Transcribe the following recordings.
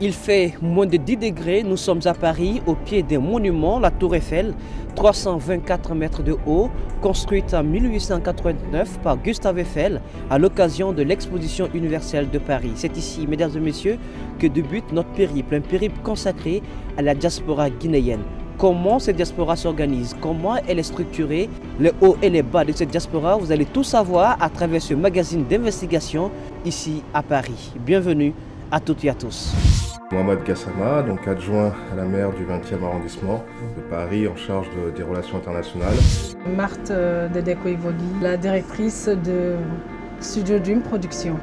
Il fait moins de 10 degrés, nous sommes à Paris, au pied d'un monument, la Tour Eiffel, 324 mètres de haut, construite en 1889 par Gustave Eiffel à l'occasion de l'exposition universelle de Paris. C'est ici, mesdames et messieurs, que débute notre périple, un périple consacré à la diaspora guinéenne. Comment cette diaspora s'organise, comment elle est structurée, les hauts et les bas de cette diaspora, vous allez tout savoir à travers ce magazine d'investigation ici à Paris. Bienvenue à toutes et à tous. Mohamed Gassama, donc adjoint à la maire du 20e arrondissement de Paris, en charge des relations internationales. Marthe Dedekoivoli, la directrice de Studio Dream Production.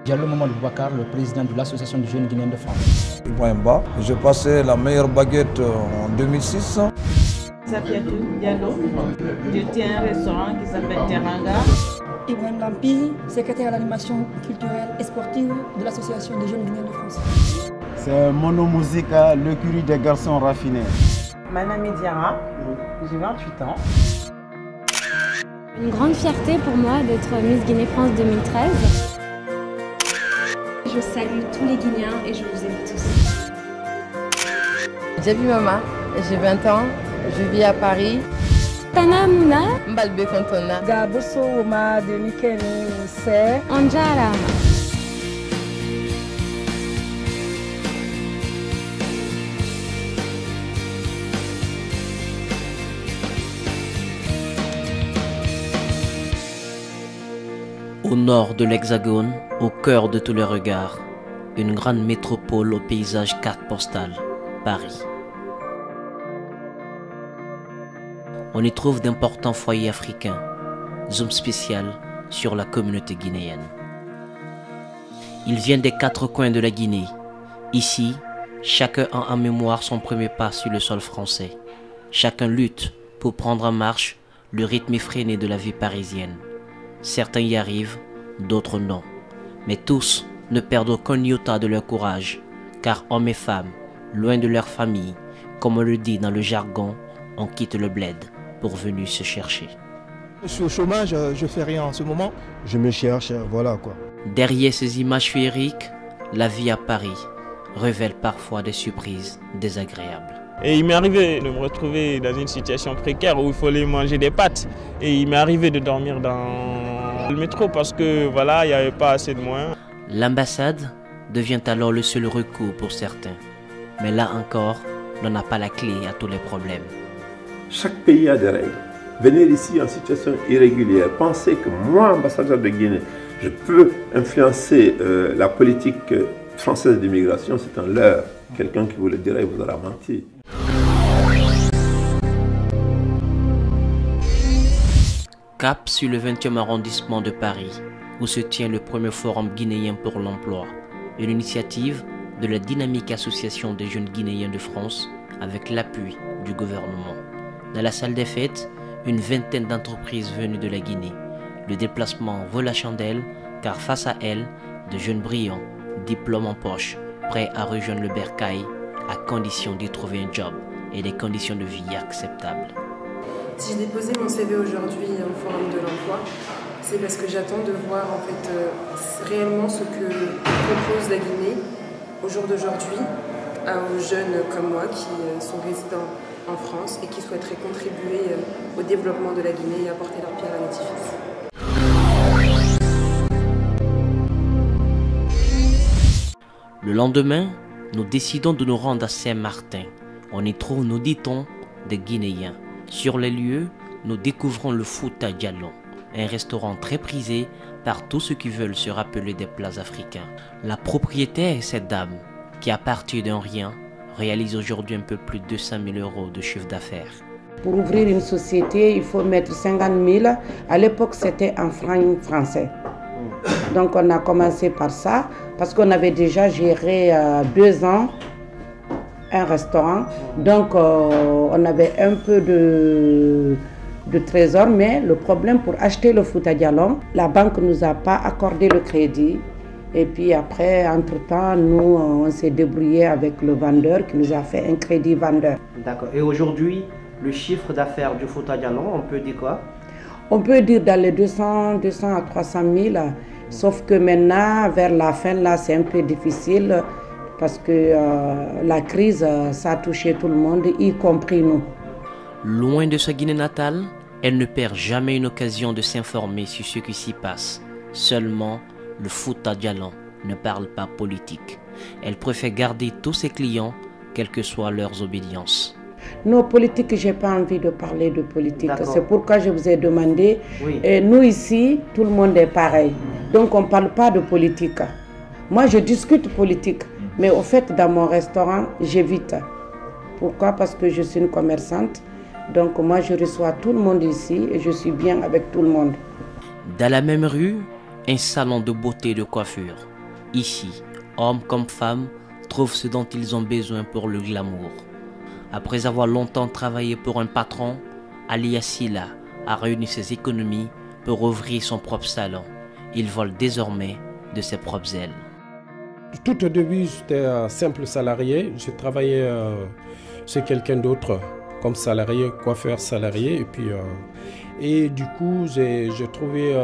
Diallo Mamadou Boubacar, le président de l'Association des jeunes guinéens de France. Ibrahim Ba, j'ai passé la meilleure baguette en 2006. Safiatou Diallo, je tiens un restaurant qui s'appelle Teranga. Ibrahim Lampi, secrétaire à l'animation culturelle et sportive de l'Association des jeunes guinéens de France. C'est Mono Musica, l'écurie des garçons raffinés. Manami Diara, j'ai 28 ans. Une grande fierté pour moi d'être Miss Guinée France 2013. Je salue tous les Guinéens et je vous aime tous. Jabi Mama, j'ai 20 ans, je vis à Paris. Tana Mouna, Mbalbe Kontona. Gaboso Oma de Mikene C'est Anjara. Au nord de l'Hexagone, au cœur de tous les regards, une grande métropole au paysage carte postale, Paris. On y trouve d'importants foyers africains, zone spéciale sur la communauté guinéenne. Ils viennent des quatre coins de la Guinée. Ici, chacun a en mémoire son premier pas sur le sol français. Chacun lutte pour prendre en marche le rythme effréné de la vie parisienne. Certains y arrivent, d'autres non. Mais tous ne perdent aucun iota de leur courage, car hommes et femmes, loin de leur famille, comme on le dit dans le jargon, on quitte le bled pour venir se chercher. Je suis au chômage, je fais rien en ce moment. Je me cherche, voilà quoi. Derrière ces images féeriques, la vie à Paris révèle parfois des surprises désagréables. Et il m'est arrivé de me retrouver dans une situation précaire où il fallait manger des pâtes. Et il m'est arrivé de dormir dans le métro parce que voilà, il n'y avait pas assez de moyens. L'ambassade devient alors le seul recours pour certains. Mais là encore, on n'a pas la clé à tous les problèmes. Chaque pays a des règles. Venir ici en situation irrégulière, penser que moi, ambassadeur de Guinée, je peux influencer la politique française d'immigration, c'est un leurre. Quelqu'un qui vous le dirait, vous aura menti. Cap sur le 20e arrondissement de Paris, où se tient le premier forum guinéen pour l'emploi, une initiative de la dynamique association des jeunes guinéens de France avec l'appui du gouvernement. Dans la salle des fêtes, une vingtaine d'entreprises venues de la Guinée. Le déplacement vaut la chandelle car face à elles, de jeunes brillants, diplômes en poche, prêts à rejoindre le bercail à condition d'y trouver un job et des conditions de vie acceptables. Si j'ai déposé mon CV aujourd'hui au Forum de l'Emploi, c'est parce que j'attends de voir en fait, réellement ce que propose la Guinée au jour d'aujourd'hui aux jeunes comme moi qui sont résidents en France et qui souhaiteraient contribuer au développement de la Guinée et apporter leur pierre à l'édifice. Le lendemain, nous décidons de nous rendre à Saint-Martin. On y trouve, nous dit-on, des Guinéens. Sur les lieux, nous découvrons le Fouta Diallo, un restaurant très prisé par tous ceux qui veulent se rappeler des plats africains. La propriétaire est cette dame qui, à partir d'un rien, réalise aujourd'hui un peu plus de 200 000 € de chiffre d'affaires. Pour ouvrir une société, il faut mettre 50 000. À l'époque, c'était en francs français. Donc on a commencé par ça, parce qu'on avait déjà géré 2 ans un restaurant. Donc on avait un peu de trésor, mais le problème pour acheter le Fouta Diallo, la banque ne nous a pas accordé le crédit. Et puis après, entre-temps, nous, on s'est débrouillé avec le vendeur qui nous a fait un crédit vendeur. D'accord. Et aujourd'hui, le chiffre d'affaires du Fouta Diallo, on peut dire quoi? On peut dire dans les 200 à 300 000. Sauf que maintenant, vers la fin, là, c'est un peu difficile. parce que la crise, ça a touché tout le monde, y compris nous. Loin de sa Guinée natale, elle ne perd jamais une occasion de s'informer sur ce qui s'y passe. Seulement, le Fouta Djallon ne parle pas politique. Elle préfère garder tous ses clients, quelles que soient leurs obédiences. Nos politiques, je n'ai pas envie de parler de politique. C'est pourquoi je vous ai demandé. Oui. Et nous ici, tout le monde est pareil. Donc on ne parle pas de politique. Moi, je discute politique. Mais au fait, dans mon restaurant, j'évite. Pourquoi? Parce que je suis une commerçante. Donc moi, je reçois tout le monde ici et je suis bien avec tout le monde. Dans la même rue, un salon de beauté et de coiffure. Ici, hommes comme femmes trouvent ce dont ils ont besoin pour le glamour. Après avoir longtemps travaillé pour un patron, Ali Assila a réuni ses économies pour ouvrir son propre salon. Il vole désormais de ses propres ailes. Tout au début, j'étais un simple salarié. J'ai travaillé chez quelqu'un d'autre comme salarié, coiffeur salarié. Et du coup, j'ai trouvé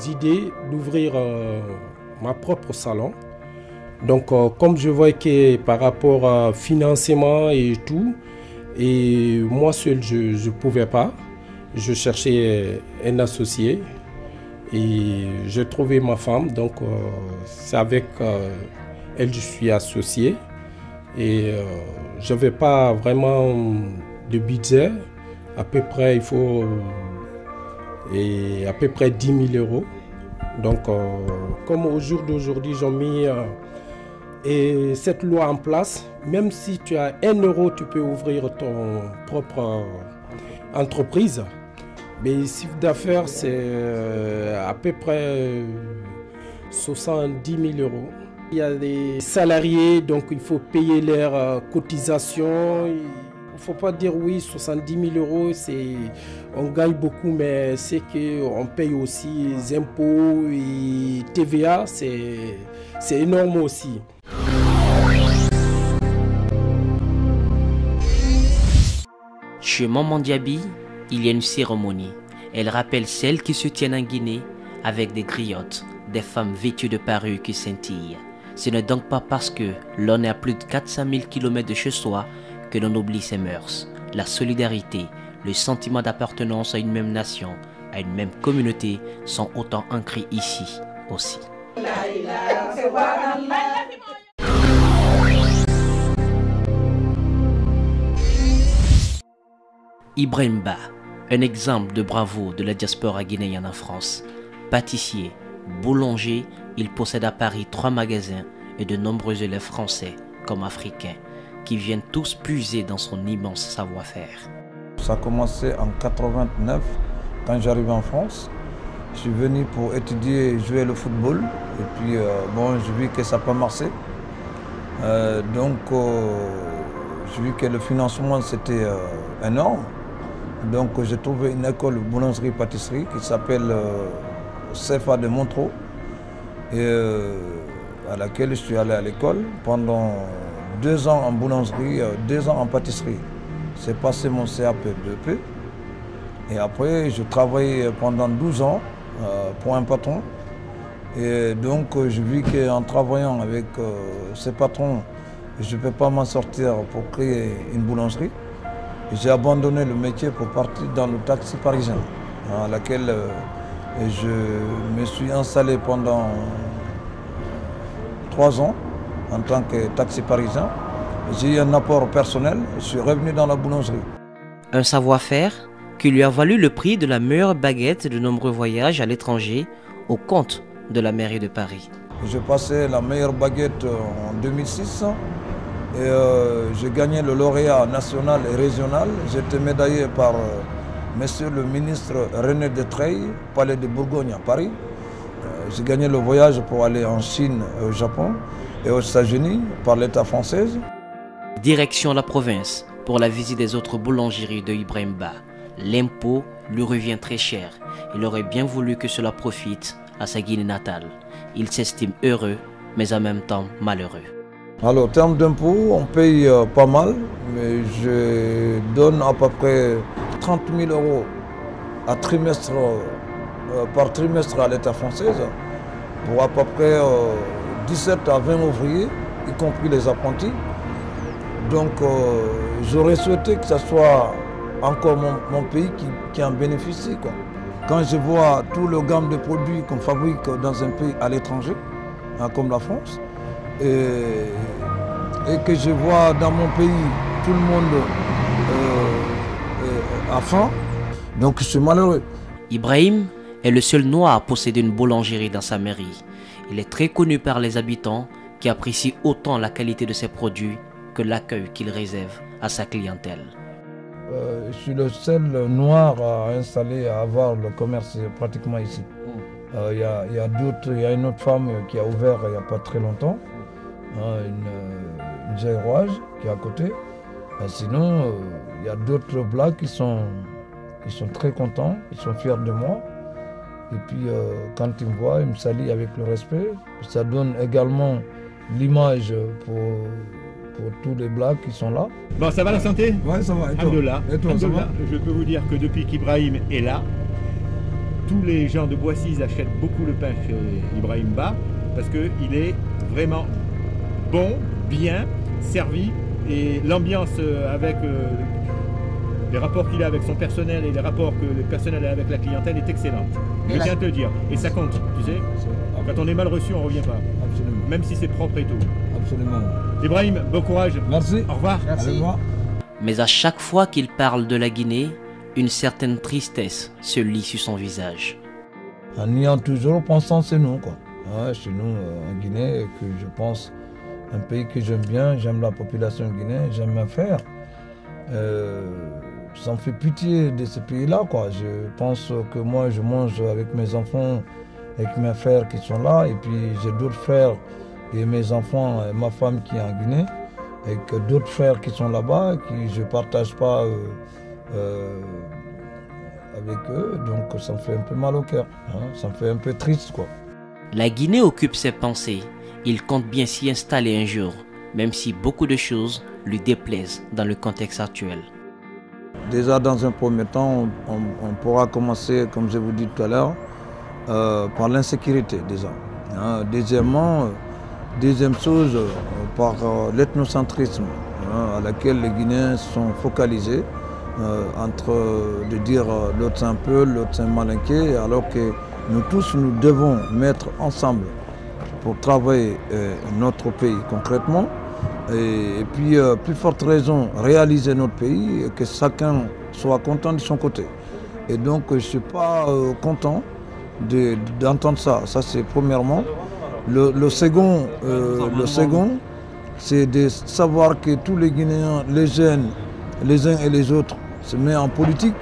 l'idée d'ouvrir ma propre salon. Donc, comme je vois que par rapport au financement et tout, et moi seul, je ne pouvais pas. Je cherchais un associé et j'ai trouvé ma femme. Donc, c'est avec elle que je suis associé. Et je n'avais pas vraiment de budget. À peu près, il faut à peu près 10 000 euros. Donc, comme au jour d'aujourd'hui, ils ont mis cette loi en place, même si tu as 1 euro, tu peux ouvrir ton propre entreprise. Mais le chiffre d'affaires, c'est à peu près 70 000 euros. Il y a des salariés, donc il faut payer leurs cotisations. Il ne faut pas dire oui, 70 000 euros, on gagne beaucoup, mais c'est qu'on paye aussi les impôts et TVA, c'est énorme aussi. Chez Maman Diaby, il y a une cérémonie. Elle rappelle celle qui se tiennent en Guinée avec des griottes, des femmes vêtues de parures qui scintillent. Ce n'est donc pas parce que l'on est à plus de 400 000 km de chez soi que l'on oublie ses mœurs. La solidarité, le sentiment d'appartenance à une même nation, à une même communauté sont autant ancrés ici aussi. Ibrahim Ba, un exemple de bravoure de la diaspora guinéenne en France. Pâtissier, boulanger, il possède à Paris 3 magasins et de nombreux élèves français comme africains qui viennent tous puiser dans son immense savoir-faire. Ça a commencé en 89 quand j'arrive en France. Je suis venu pour étudier et jouer le football. Et puis j'ai vu que ça n'a pas marché. Donc j'ai vu que le financement c'était énorme. Donc j'ai trouvé une école boulangerie-pâtisserie qui s'appelle CFA de Montreux. Et à laquelle je suis allé à l'école pendant 2 ans en boulangerie, 2 ans en pâtisserie. J'ai passé mon CAP BEP. Et après, je travaillais pendant 12 ans pour un patron. Et donc, j'ai vu qu'en travaillant avec ce patron, je ne peux pas m'en sortir pour créer une boulangerie. J'ai abandonné le métier pour partir dans le taxi parisien, à laquelle je me suis installé pendant 3 ans en tant que taxi parisien. J'ai eu un apport personnel, je suis revenu dans la boulangerie. Un savoir-faire qui lui a valu le prix de la meilleure baguette de nombreux voyages à l'étranger au compte de la mairie de Paris. J'ai passé la meilleure baguette en 2006 et j'ai gagné le lauréat national et régional. J'ai été médaillé par monsieur le ministre René Detreil, palais de Bourgogne à Paris. J'ai gagné le voyage pour aller en Chine et au Japon et aux États-Unis par l'État français. Direction la province pour la visite des autres boulangeries de Ibrahim Ba. L'impôt lui revient très cher. Il aurait bien voulu que cela profite à sa Guinée natale. Il s'estime heureux, mais en même temps malheureux. Alors, en termes d'impôts, on paye pas mal, mais je donne à peu près 30 000 euros à trimestre, par trimestre à l'État français pour à peu près 17 à 20 ouvriers y compris les apprentis. Donc j'aurais souhaité que ce soit encore mon pays qui en bénéficie, quoi. Quand je vois tout le gamme de produits qu'on fabrique dans un pays à l'étranger, hein, comme la France, et que je vois dans mon pays tout le monde à faim, donc je suis malheureux. Ibrahim est le seul noir à posséder une boulangerie dans sa mairie. Il est très connu par les habitants qui apprécient autant la qualité de ses produits que l'accueil qu'il réserve à sa clientèle. Je suis le seul noir à installer, à avoir le commerce pratiquement ici. Il y a une autre femme qui a ouvert il n'y a pas très longtemps, une Géroise qui est à côté. Sinon, il y a d'autres blacks qui sont très contents, ils sont fiers de moi. Et puis quand ils me voient, ils me saluent avec le respect. Ça donne également l'image pour tous les blacks qui sont là. Bon, ça va la santé? Ouais, ça va. Et toi? Et toi, ça va? Je peux vous dire que depuis qu'Ibrahim est là, tous les gens de Boissy achètent beaucoup le pain chez Ibrahim Ba parce qu'il est vraiment bon, bien servi et l'ambiance avec les rapports qu'il a avec son personnel et les rapports que le personnel a avec la clientèle est excellente. Je tiens à te le dire. Et ça compte, tu sais. Quand on est mal reçu, on ne revient pas. Absolument. Même si c'est propre et tout. Absolument. Ibrahim, bon courage. Merci. Au revoir. Merci. Mais à chaque fois qu'il parle de la Guinée, une certaine tristesse se lit sur son visage. En y en toujours pensant c'est nous, quoi. Ouais, chez nous en Guinée, que je pense un pays que j'aime bien, j'aime la population guinéenne, j'aime ma faire. Ça me fait pitié de ce pays-là, quoi. Je pense que moi, je mange avec mes enfants, avec mes frères qui sont là, et puis j'ai d'autres frères et mes enfants, et ma femme qui est en Guinée, et que d'autres frères qui sont là-bas, qui je ne partage pas avec eux, donc ça me fait un peu mal au cœur, hein. Ça me fait un peu triste, quoi. La Guinée occupe ses pensées. Il compte bien s'y installer un jour, même si beaucoup de choses lui déplaisent dans le contexte actuel. Déjà, dans un premier temps, on pourra commencer, comme je vous dis tout à l'heure, par l'insécurité déjà. Hein. Deuxièmement, deuxième chose, par l'ethnocentrisme, hein, à laquelle les Guinéens sont focalisés, entre de dire l'autre c'est un peu, l'autre c'est un malinqué, alors que nous tous, nous devons mettre ensemble pour travailler notre pays concrètement. Et puis, plus forte raison, réaliser notre pays et que chacun soit content de son côté. Et donc, je ne suis pas content d'entendre ça. Ça, c'est premièrement. Le second, c'est de savoir que tous les Guinéens, les jeunes, les uns et les autres, se mettent en politique,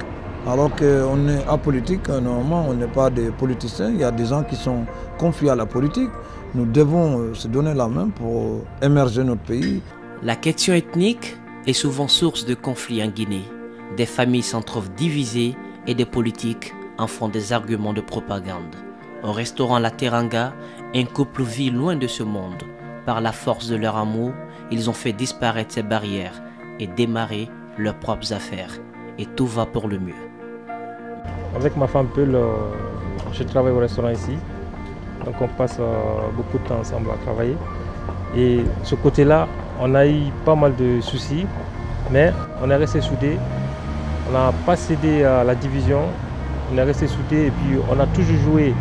alors qu'on est apolitique. Normalement, on n'est pas des politiciens. Il y a des gens qui sont confiés à la politique. Nous devons se donner la main pour émerger notre pays. La question ethnique est souvent source de conflits en Guinée. Des familles s'en trouvent divisées et des politiques en font des arguments de propagande. Au restaurant La Teranga, un couple vit loin de ce monde. Par la force de leur amour, ils ont fait disparaître ces barrières et démarrer leurs propres affaires. Et tout va pour le mieux. Avec ma femme Peul, je travaille au restaurant ici. Donc on passe beaucoup de temps ensemble à travailler. Et ce côté-là, on a eu pas mal de soucis, mais on est resté soudés. On n'a pas cédé à la division, on est resté soudés et puis on a toujours joué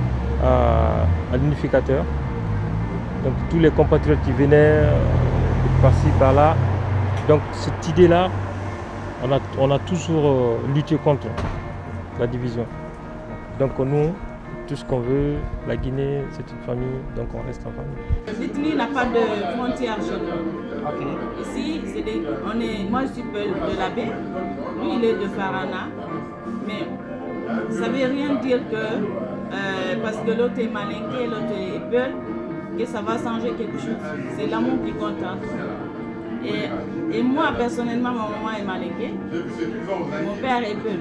à l'unificateur. Donc tous les compatriotes qui venaient par-ci, par-là. Donc cette idée-là, on a toujours lutté contre la division. Donc nous, tout ce qu'on veut, la Guinée, c'est une famille, donc on reste en famille. L'ethnie n'a pas de frontières chez nous. Okay. Ici, moi je suis de la baie, lui il est de Farana, mais ça ne veut rien dire que parce que l'autre est malinqué, l'autre est Peul, que ça va changer quelque chose. C'est l'amour qui compte. Hein. Et moi personnellement, ma maman est malinquée, mon père est Peul.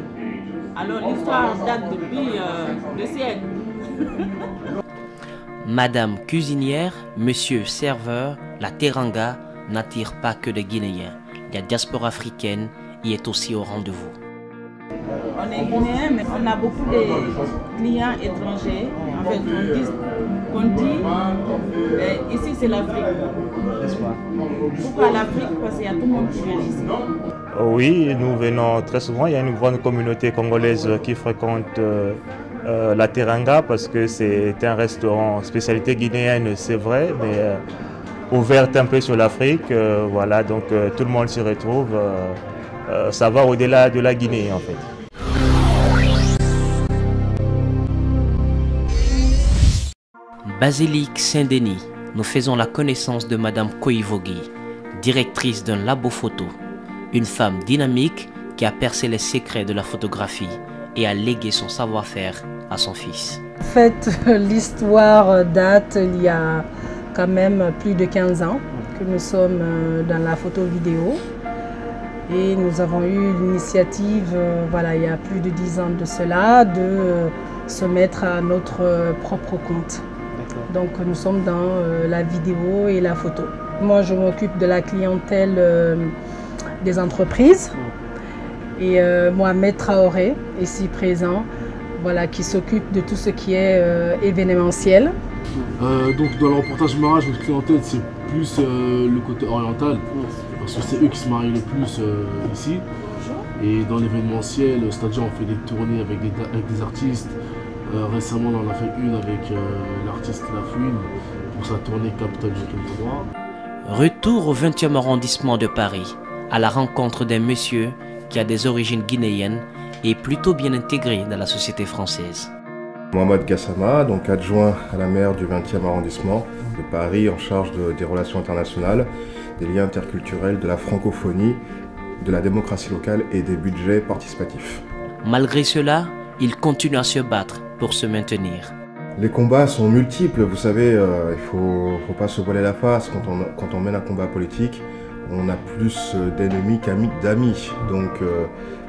Alors l'histoire date depuis le siècle. Madame cuisinière, monsieur serveur, la Teranga n'attire pas que des Guinéens. La diaspora africaine y est aussi au rendez-vous. On est Guinéens, mais on a beaucoup de clients étrangers. En fait, on dit qu'on dit, ici c'est l'Afrique. Pourquoi l'Afrique? Parce qu'il y a tout le monde qui vient ici. Oui, nous venons très souvent. Il y a une grande communauté congolaise qui fréquente la Teranga parce que c'est un restaurant spécialité guinéenne, c'est vrai, mais ouverte un peu sur l'Afrique. Voilà, donc tout le monde s'y retrouve. Ça va au-delà de la Guinée en fait. Basilique Saint-Denis, nous faisons la connaissance de Madame Koivogi, directrice d'un labo photo. Une femme dynamique qui a percé les secrets de la photographie et a légué son savoir-faire à son fils. En fait, l'histoire date il y a quand même plus de 15 ans que nous sommes dans la photo vidéo. Et nous avons eu l'initiative, voilà, il y a plus de 10 ans de cela, de se mettre à notre propre compte. Donc nous sommes dans la vidéo et la photo. Moi, je m'occupe de la clientèle des entreprises. Et Mohamed Traoré, ici présent, voilà, qui s'occupe de tout ce qui est événementiel. Donc dans le reportage mariage, notre clientèle, c'est plus le côté oriental, parce que c'est eux qui se marient le plus ici. Et dans l'événementiel, c'est-à-dire on fait des tournées avec des artistes. Récemment, on en a fait une avec l'artiste La Fouine pour sa tournée Capitale du Culture. Retour au 20e arrondissement de Paris, à la rencontre d'un monsieur qui a des origines guinéennes et plutôt bien intégré dans la société française. Mohamed Gassama, donc adjoint à la maire du 20e arrondissement de Paris, en charge des relations internationales, des liens interculturels, de la francophonie, de la démocratie locale et des budgets participatifs. Malgré cela, il continue à se battre pour se maintenir. Les combats sont multiples, vous savez, il ne faut pas se voiler la face. Quand on mène un combat politique, on a plus d'ennemis d'amis. Donc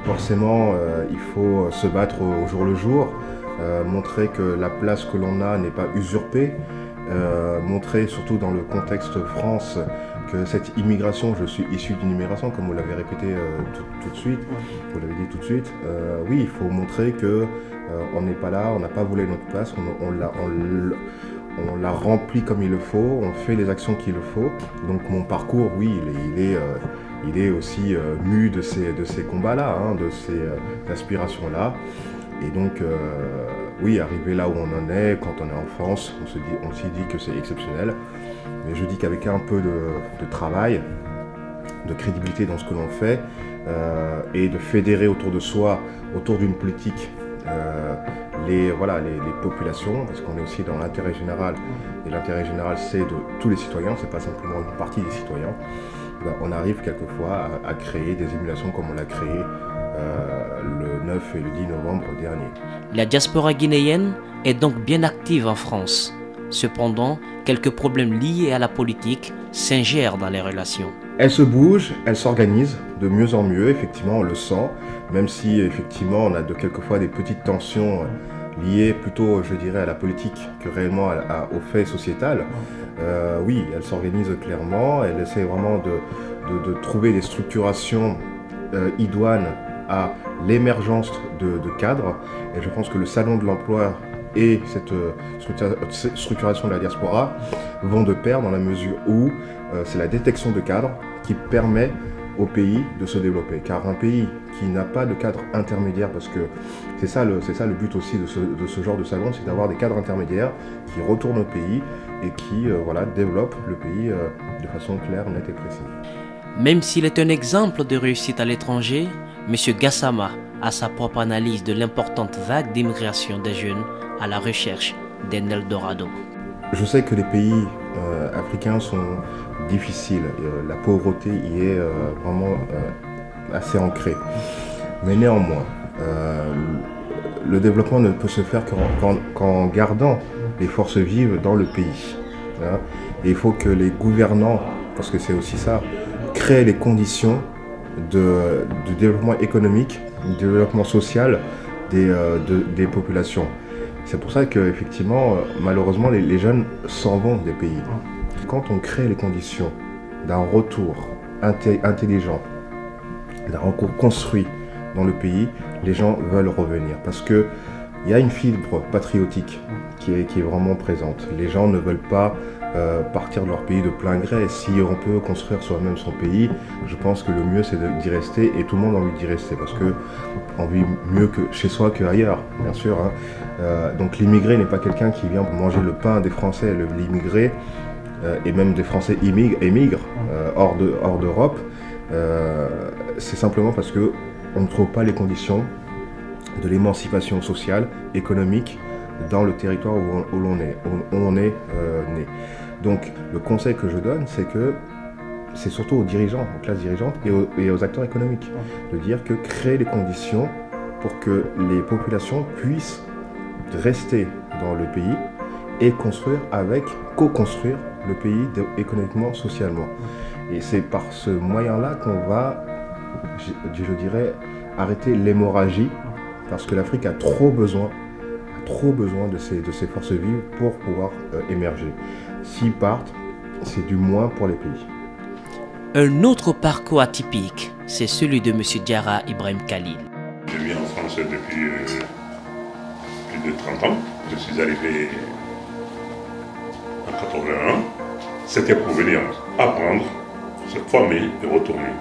forcément, il faut se battre au jour le jour, montrer que la place que l'on a n'est pas usurpée, montrer surtout dans le contexte France que cette immigration, je suis issu d'une immigration, comme vous l'avez répété tout de suite, vous l'avez dit tout de suite, oui, il faut montrer que on n'est pas là, on n'a pas volé notre place, on l'a rempli comme il le faut, on fait les actions qu'il le faut. Donc mon parcours, oui, il est aussi mu de ces combats-là, hein, de ces aspirations-là. Et donc, oui, arriver là où on en est, quand on est en France, on s'y dit que c'est exceptionnel. Mais je dis qu'avec un peu de travail, de crédibilité dans ce que l'on fait, et de fédérer autour de soi, autour d'une politique, les populations, parce qu'on est aussi dans l'intérêt général, et l'intérêt général c'est de tous les citoyens, c'est pas simplement une partie des citoyens, on arrive quelquefois à créer des émulations comme on l'a créé le 9 et le 10 novembre dernier. La diaspora guinéenne est donc bien active en France. Cependant, quelques problèmes liés à la politique s'ingèrent dans les relations. Elle se bouge, elle s'organise de mieux en mieux, effectivement on le sent, même si effectivement on a quelquefois des petites tensions liées plutôt, je dirais, à la politique que réellement au fait sociétal. Oui, elle s'organise clairement, elle essaie vraiment de trouver des structurations idoines à l'émergence de cadres, et je pense que le salon de l'emploi et cette structuration de la diaspora vont de pair dans la mesure où c'est la détection de cadres qui permet au pays de se développer. Car un pays qui n'a pas de cadre intermédiaire, parce que c'est ça le but aussi de ce genre de salon, c'est d'avoir des cadres intermédiaires qui retournent au pays et qui développent le pays de façon claire, nette et précise. Même s'il est un exemple de réussite à l'étranger, M. Gassama a sa propre analyse de l'importante vague d'immigration des jeunes à la recherche d'un Eldorado. Je sais que les pays africains sont difficiles, la pauvreté y est vraiment assez ancrée. Mais néanmoins, le développement ne peut se faire qu'en gardant les forces vives dans le pays. Hein. Et il faut que les gouvernants, parce que c'est aussi ça, créent les conditions du développement économique, du développement social des populations. C'est pour ça qu'effectivement, malheureusement, les jeunes s'en vont des pays. Quand on crée les conditions d'un retour intelligent, d'un retour construit dans le pays, les gens veulent revenir. Parce qu'il y a une fibre patriotique qui est vraiment présente. Les gens ne veulent pas partir de leur pays de plein gré. Si on peut construire soi-même son pays, je pense que le mieux c'est d'y rester, et tout le monde a envie d'y rester parce qu'on vit mieux que chez soi qu'ailleurs, bien sûr. Donc l'immigré n'est pas quelqu'un qui vient manger le pain des Français. L'immigré, et même des Français émigrent hors d'Europe, c'est simplement parce qu'on ne trouve pas les conditions de l'émancipation sociale, économique, dans le territoire où on est né. Donc le conseil que je donne, c'est surtout aux dirigeants, aux classes dirigeantes et aux acteurs économiques, de dire que créer les conditions pour que les populations puissent rester dans le pays et co-construire le pays économiquement, socialement. Et c'est par ce moyen-là qu'on va, je dirais, arrêter l'hémorragie, parce que l'Afrique a trop besoin de ces forces vives pour pouvoir émerger. S'ils partent, c'est du moins pour les pays. Un autre parcours atypique, c'est celui de M. Diarra Ibrahim Khalil. Je vis en France depuis plus de 30 ans. Je suis arrivé en 81. C'était pour venir apprendre, se former et retourner.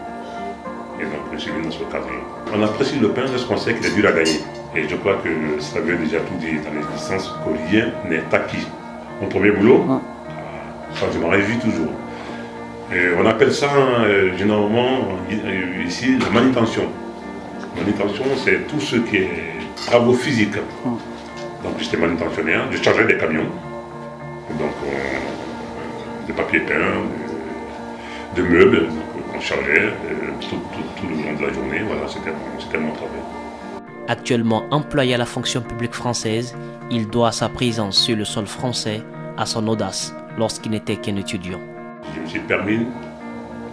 Et donc je suis venu dans ce cadre. On apprécie le pain parce qu'on sait qu'il est dur à gagner. Et je crois que ça veut déjà tout dire dans l'existence, que rien n'est acquis. Mon premier boulot, ça je m'en réjouis toujours. Et on appelle ça généralement ici la manutention. Manutention, c'est tout ce qui est travaux physiques. Donc j'étais manutentionnaire, je chargeais des camions. Donc de papier peint, de meubles, donc, on chargeait tout le long de la journée. Voilà, c'était mon travail. Actuellement employé à la fonction publique française, il doit sa présence sur le sol français à son audace lorsqu'il n'était qu'un étudiant. Je me suis permis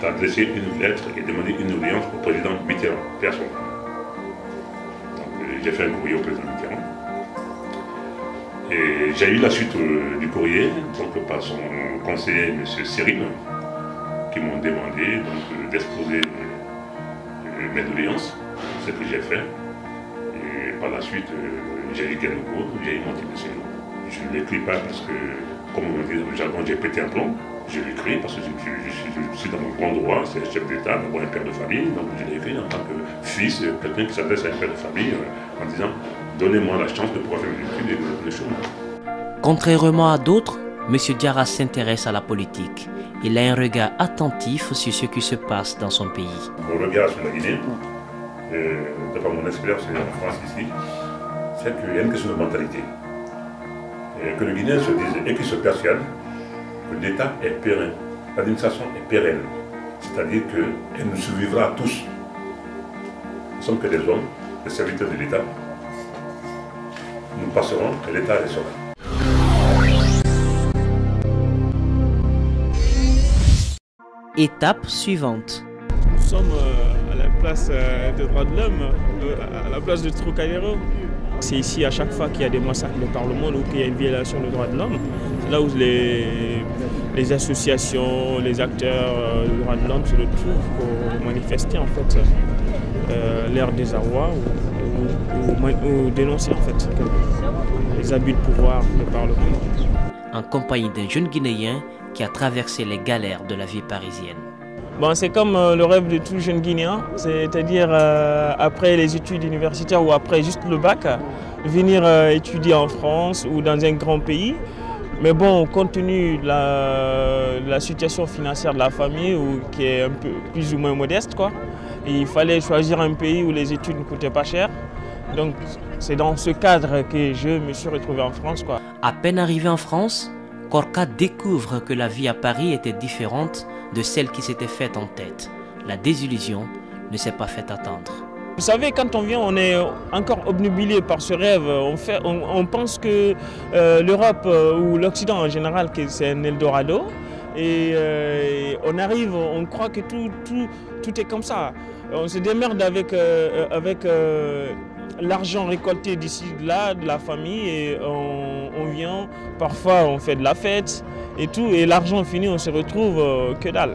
d'adresser une lettre et demander une audience au président Mitterrand, personne. Donc j'ai fait un courrier au président Mitterrand. Et j'ai eu la suite du courrier, donc par son conseiller, M. Cyril, qui m'ont demandé d'exposer mes doléances, ce que j'ai fait. Et par la suite, j'ai eu gain de cause, j'ai eu mon titre de séjour. Je ne l'écris pas parce que, comme on dit dans le jargon, j'ai pété un plomb. Je l'écris parce que je suis dans mon grand droit, c'est un chef d'État, d'abord un père de famille. Donc je l'écris en tant que fils, quelqu'un qui s'adresse à un père de famille en disant « Donnez-moi la chance de pouvoir faire mes études et le chômage ». Contrairement à d'autres, M. Diarra s'intéresse à la politique. Il a un regard attentif sur ce qui se passe dans son pays. Mon regard sur la Guinée, de par mon expérience en France ici, c'est qu'il y a une question de mentalité. Et que le Guinéen se dise et qu'il se persuade que l'État est pérenne, l'administration est pérenne. C'est-à-dire qu'elle nous survivra tous. Nous ne sommes que des hommes, des serviteurs de l'État. Nous passerons et l'État restera. Étape suivante. Nous sommes à la place des droits de l'homme, à la place de Trocadéro. C'est ici à chaque fois qu'il y a des massacres de par le monde ou qu'il y a une violation des droits de l'homme. C'est là où les associations, les acteurs des droits de l'homme se retrouvent pour manifester en fait leur désarroi ou dénoncer en fait les abus de pouvoir de par le monde. En compagnie d'un jeune Guinéen qui a traversé les galères de la vie parisienne. Bon, c'est comme le rêve de tout jeune Guinéen, c'est-à-dire après les études universitaires ou après juste le bac, venir étudier en France ou dans un grand pays. Mais bon, compte tenu de la situation financière de la famille, qui est un peu plus ou moins modeste, quoi, il fallait choisir un pays où les études ne coûtaient pas cher. Donc c'est dans ce cadre que je me suis retrouvé en France, quoi. À peine arrivé en France, Korka découvre que la vie à Paris était différente de celle qui s'était faite en tête. La désillusion ne s'est pas fait attendre. Vous savez, quand on vient, on est encore obnubilé par ce rêve. On pense que l'Europe ou l'Occident en général, c'est un Eldorado. Et on arrive, on croit que tout est comme ça. On se démerde avec l'argent récolté d'ici, là, de la famille, et on vient, parfois on fait de la fête et tout, et l'argent fini, on se retrouve que dalle.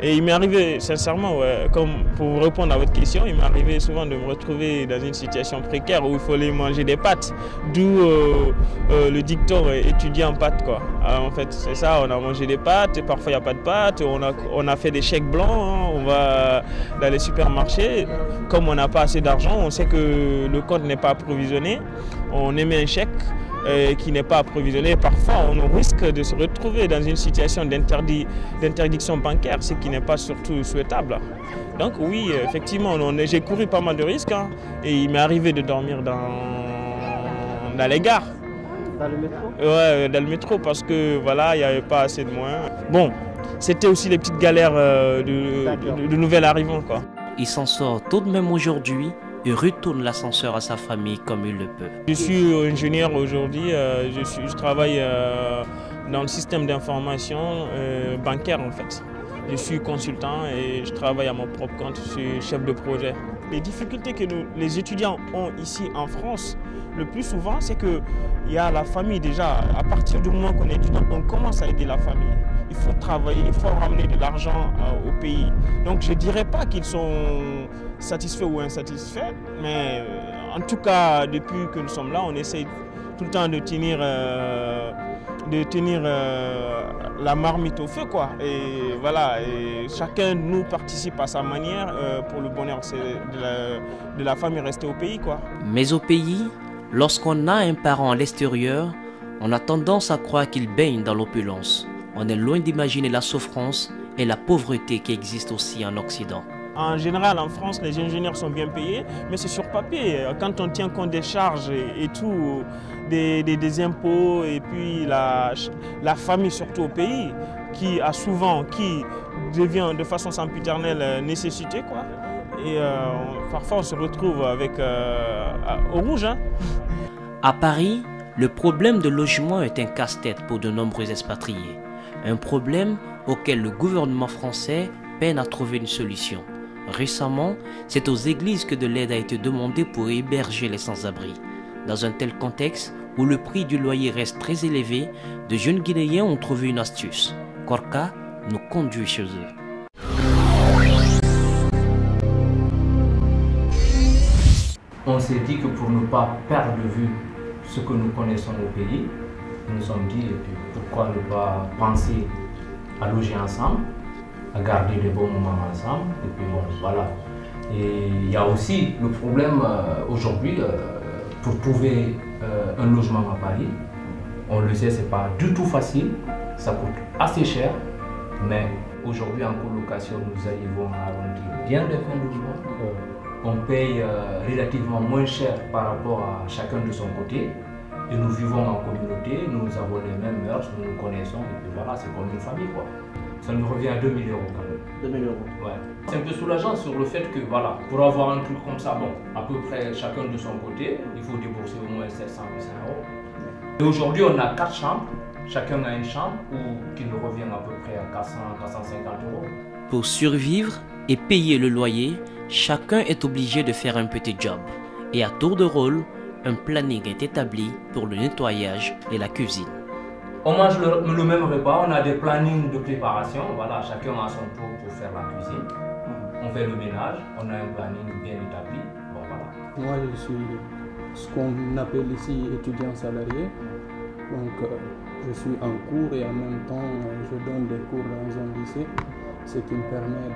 Et il m'est arrivé, sincèrement, ouais, comme pour répondre à votre question, il m'est arrivé souvent de me retrouver dans une situation précaire où il fallait manger des pâtes. D'où le dicton étudiant pâtes, quoi. Alors, en fait, c'est ça, on a mangé des pâtes, et parfois il n'y a pas de pâtes, on a fait des chèques blancs, hein, on va dans les supermarchés. Comme on n'a pas assez d'argent, on sait que le compte n'est pas approvisionné, on émet un chèque qui n'est pas approvisionné. Parfois, on risque de se retrouver dans une situation d'interdiction bancaire, ce qui n'est pas surtout souhaitable. Donc oui, effectivement, j'ai couru pas mal de risques, hein, et il m'est arrivé de dormir dans les gares. Dans le métro? Ouais, dans le métro, parce que voilà, il n'y avait pas assez de moyens. Bon, c'était aussi les petites galères de nouvel arrivant, quoi. Il s'en sort tout de même aujourd'hui et retourne l'ascenseur à sa famille comme il le peut. Je suis ingénieur aujourd'hui, je travaille dans le système d'information bancaire en fait. Je suis consultant et je travaille à mon propre compte, je suis chef de projet. Les difficultés que les étudiants ont ici en France, le plus souvent, c'est qu'il y a la famille déjà. À partir du moment qu'on est étudiant, on commence à aider la famille. Il faut travailler, il faut ramener de l'argent au pays. Donc je ne dirais pas qu'ils sont satisfaits ou insatisfaits, mais en tout cas, depuis que nous sommes là, on essaye tout le temps de tenir la marmite au feu, quoi. Et voilà, et chacun de nous participe à sa manière pour le bonheur de la famille restée au pays, quoi. Mais au pays, lorsqu'on a un parent à l'extérieur, on a tendance à croire qu'il baigne dans l'opulence. On est loin d'imaginer la souffrance et la pauvreté qui existent aussi en Occident. En général, en France, les ingénieurs sont bien payés, mais c'est sur papier. Quand on tient compte des charges et tout, des impôts, et puis la famille surtout au pays, qui devient de façon sempiternelle nécessité, quoi. Et parfois, on se retrouve avec au rouge, hein. À Paris, le problème de logement est un casse-tête pour de nombreux expatriés. Un problème auquel le gouvernement français peine à trouver une solution. Récemment, c'est aux églises que de l'aide a été demandée pour héberger les sans-abri. Dans un tel contexte, où le prix du loyer reste très élevé, de jeunes Guinéens ont trouvé une astuce. Korka nous conduit chez eux. On s'est dit que pour ne pas perdre de vue ce que nous connaissons au pays, nous nous sommes dit pourquoi ne pas penser à loger ensemble, à garder des bons moments ensemble, et puis bon, voilà. Et il y a aussi le problème aujourd'hui, pour trouver un logement à Paris, on le sait, c'est pas du tout facile, ça coûte assez cher, mais aujourd'hui en colocation, nous arrivons à arrondir bien les fins du mois. On paye relativement moins cher par rapport à chacun de son côté. Et nous vivons en communauté, nous avons les mêmes mœurs, nous nous connaissons, et puis voilà, c'est comme une famille, quoi. Ça nous revient à 2 000 € quand même. 2 000 €. Ouais. C'est un peu soulageant sur le fait que, voilà, pour avoir un truc comme ça, bon, à peu près chacun de son côté, il faut débourser au moins 700 ou 800 €. Et aujourd'hui, on a 4 chambres, chacun a une chambre, qui nous revient à peu près à 400, 450 €. Pour survivre et payer le loyer, chacun est obligé de faire un petit job. Et à tour de rôle, un planning est établi pour le nettoyage et la cuisine. On mange le même repas, on a des plannings de préparation, voilà, chacun a son tour pour faire la cuisine. On fait le ménage, on a un planning bien établi, bon voilà. Moi je suis ce qu'on appelle ici étudiant salarié, donc je suis en cours et en même temps je donne des cours dans un lycée, ce qui me permet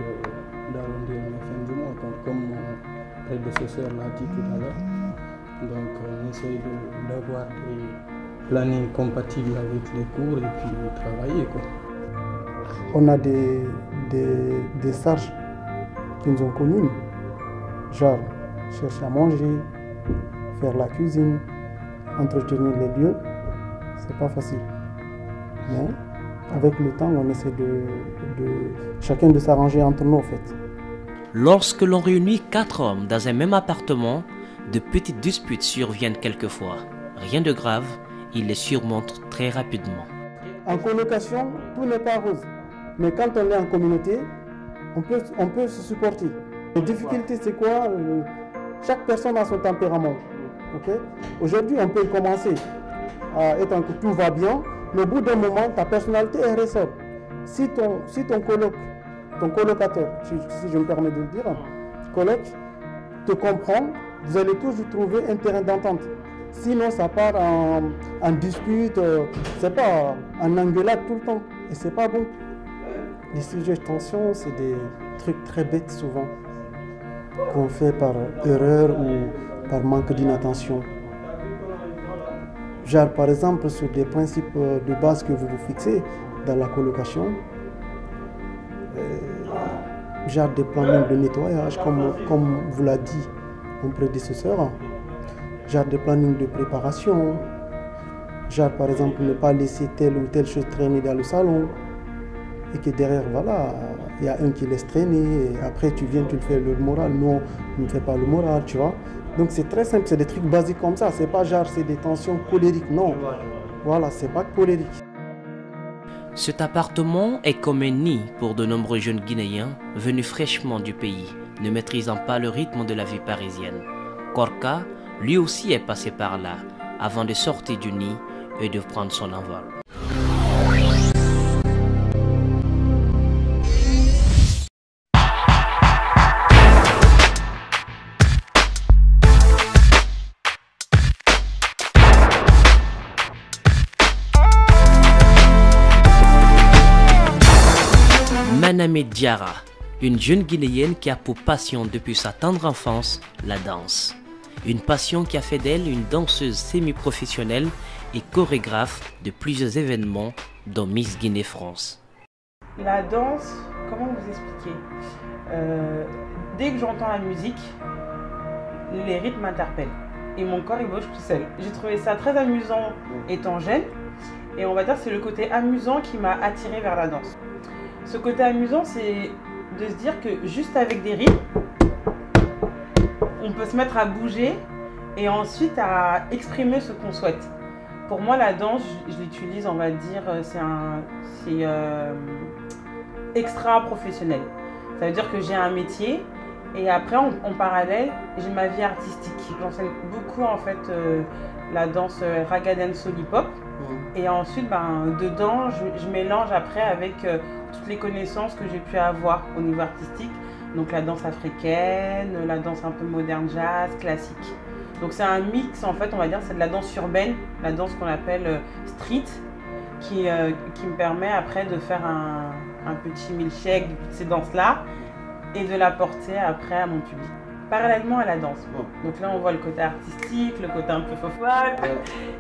d'arrondir la fin du mois, comme mon prédécesseur l'a dit tout à l'heure. Donc on essaye d'avoir des plannings compatibles avec les cours et puis travailler, quoi. On a des charges qui nous sont communes, genre chercher à manger, faire la cuisine, entretenir les lieux, c'est pas facile. Mais avec le temps, on essaie chacun de s'arranger entre nous en fait. Lorsque l'on réunit 4 hommes dans un même appartement, de petites disputes surviennent quelquefois. Rien de grave, ils les surmontent très rapidement. En colocation, tout n'est pas rose. Mais quand on est en communauté, on peut se supporter. Les difficultés, c'est quoi? Chaque personne a son tempérament. Okay? Aujourd'hui, on peut commencer à être en que tout va bien, mais au bout d'un moment, ta personnalité est ressort. Si ton coloc ton colocataire, si je me permets de le dire, coloc, te comprend, vous allez toujours trouver un terrain d'entente. Sinon, ça part en dispute, c'est pas en engueulade tout le temps. Et c'est pas bon. Les sujets de tension, c'est des trucs très bêtes souvent, qu'on fait par erreur ou par manque d'inattention. Genre, par exemple, sur des principes de base que vous vous fixez dans la colocation, genre des plannings de nettoyage, comme vous l'a dit mon prédécesseur, genre des plannings de préparation, genre par exemple ne pas laisser telle ou telle chose traîner dans le salon, et que derrière, voilà, il y a un qui laisse traîner, et après tu viens, tu le fais le moral, non, ne fais pas le moral, tu vois. Donc c'est très simple, c'est des trucs basiques comme ça, c'est pas genre c'est des tensions colériques, non. Voilà, c'est pas colérique. Cet appartement est comme un nid pour de nombreux jeunes Guinéens venus fraîchement du pays, ne maîtrisant pas le rythme de la vie parisienne. Korka, lui aussi, est passé par là, avant de sortir du nid et de prendre son envol. Manamé Diarra, une jeune Guinéenne qui a pour passion depuis sa tendre enfance la danse. Une passion qui a fait d'elle une danseuse semi-professionnelle et chorégraphe de plusieurs événements dont Miss Guinée France. La danse, comment vous expliquer? Dès que j'entends la musique, les rythmes m'interpellent et mon corps il bouge tout seul. J'ai trouvé ça très amusant étant jeune et on va dire que c'est le côté amusant qui m'a attirée vers la danse. Ce côté amusant, c'est de se dire que juste avec des rythmes, on peut se mettre à bouger et ensuite à exprimer ce qu'on souhaite. Pour moi, la danse, je l'utilise, on va dire, c'est extra professionnel. Ça veut dire que j'ai un métier et après, en parallèle, j'ai ma vie artistique. J'enseigne beaucoup en fait la danse raga dance hip hop. Et ensuite, dedans, je mélange après avec toutes les connaissances que j'ai pu avoir au niveau artistique. Donc la danse africaine, la danse un peu moderne jazz, classique. Donc c'est un mix en fait, on va dire, c'est de la danse urbaine, la danse qu'on appelle street, qui me permet après de faire un petit milkshake de toutes ces danses-là et de la porter après à mon public. Parallèlement à la danse. Donc là on voit le côté artistique, le côté un peu fofolle.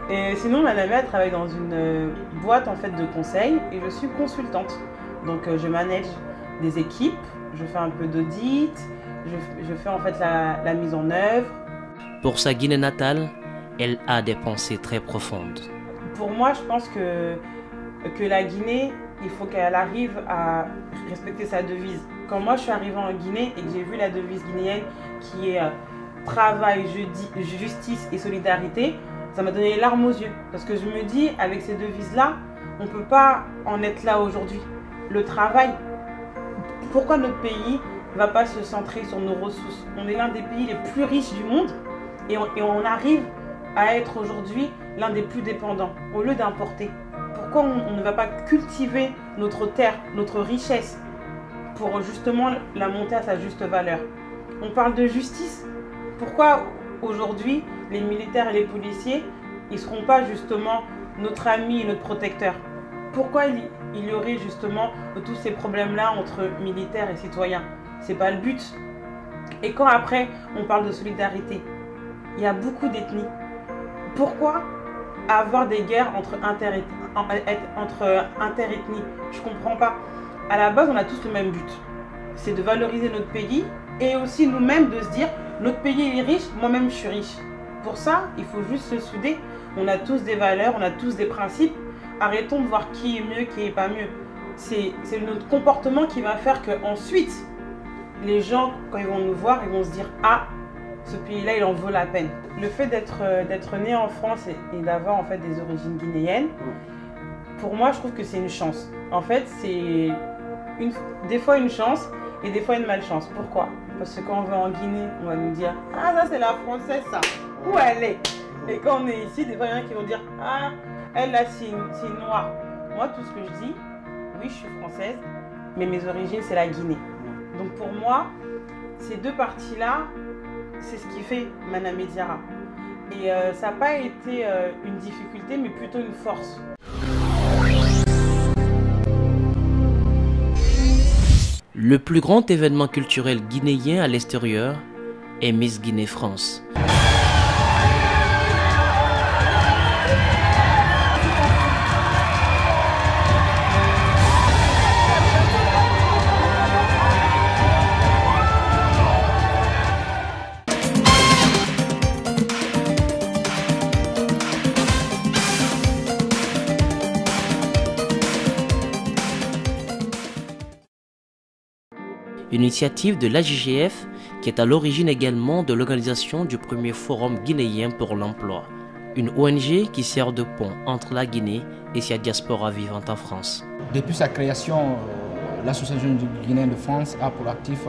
Et sinon ma mère travaille dans une boîte en fait de conseil et je suis consultante. Donc je manage des équipes, je fais un peu d'audit, je fais en fait la mise en œuvre. Pour sa Guinée natale, elle a des pensées très profondes. Pour moi, je pense que la Guinée, il faut qu'elle arrive à respecter sa devise. Quand moi je suis arrivée en Guinée et que j'ai vu la devise guinéenne qui est travail, justice et solidarité, ça m'a donné les larmes aux yeux. Parce que je me dis, avec ces devises-là, on ne peut pas en être là aujourd'hui. Le travail, pourquoi notre pays ne va pas se centrer sur nos ressources? On est l'un des pays les plus riches du monde et on arrive à être aujourd'hui l'un des plus dépendants au lieu d'importer. Pourquoi on ne va pas cultiver notre terre, notre richesse pour justement la monter à sa juste valeur? On parle de justice. Pourquoi aujourd'hui les militaires et les policiers ils ne seront pas justement notre ami et notre protecteur? Pourquoi il y aurait justement tous ces problèmes-là entre militaires et citoyens? C'est pas le but. Et quand après on parle de solidarité, il y a beaucoup d'ethnies. Pourquoi avoir des guerres entre interethnies? Je comprends pas. À la base, on a tous le même but. C'est de valoriser notre pays et aussi nous-mêmes de se dire notre pays est riche, moi-même je suis riche. Pour ça, il faut juste se souder. On a tous des valeurs, on a tous des principes. Arrêtons de voir qui est mieux, qui n'est pas mieux. C'est notre comportement qui va faire qu'ensuite, les gens, quand ils vont nous voir, ils vont se dire « Ah, ce pays-là, il en vaut la peine ». Le fait d'être né en France et d'avoir en fait des origines guinéennes, pour moi, je trouve que c'est une chance. En fait, c'est des fois une chance et des fois une malchance. Pourquoi? Parce que quand on va en Guinée, on va nous dire « Ah, ça c'est la française, ça. Où elle est ?» Et quand on est ici, des fois, il y en a qui vont dire « Ah, elle là, c'est une noire. » Moi, tout ce que je dis, oui, je suis française, mais mes origines, c'est la Guinée. Donc pour moi, ces deux parties-là, c'est ce qui fait Manamé Diarra. Et ça n'a pas été une difficulté, mais plutôt une force. Le plus grand événement culturel guinéen à l'extérieur est Miss Guinée France. Une initiative de l'AJGF qui est à l'origine également de l'organisation du premier forum guinéen pour l'emploi, une ONG qui sert de pont entre la Guinée et sa diaspora vivante en France. Depuis sa création, l'Association guinéenne de France a pour actif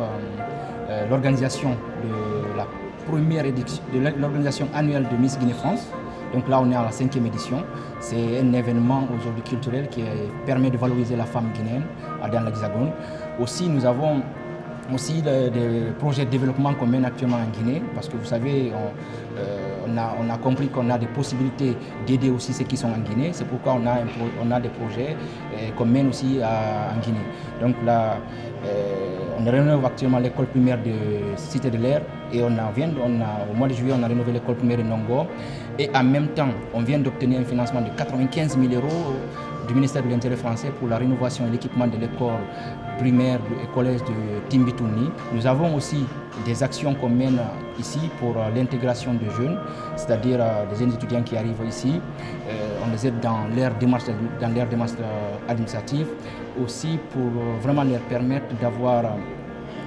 l'organisation de la première édition de l'organisation annuelle de Miss Guinée France. Donc là, on est à la 5e édition. C'est un événement aujourd'hui culturel qui permet de valoriser la femme guinéenne dans l'Hexagone. Aussi, nous avons aussi des projets de développement qu'on mène actuellement en Guinée, parce que vous savez, on a compris qu'on a des possibilités d'aider aussi ceux qui sont en Guinée. C'est pourquoi on a des projets qu'on mène aussi en Guinée. Donc là, on rénove actuellement l'école primaire de Cité de l'Air et au mois de juillet, on a rénové l'école primaire de Nongo. Et en même temps, on vient d'obtenir un financement de 95 000 € du ministère de l'Intérieur français pour la rénovation et l'équipement de l'école primaire et collège de Timbitouni. Nous avons aussi des actions qu'on mène ici pour l'intégration de jeunes, c'est-à-dire des jeunes étudiants qui arrivent ici. On les aide dans leur démarche administrative, aussi pour vraiment leur permettre d'avoir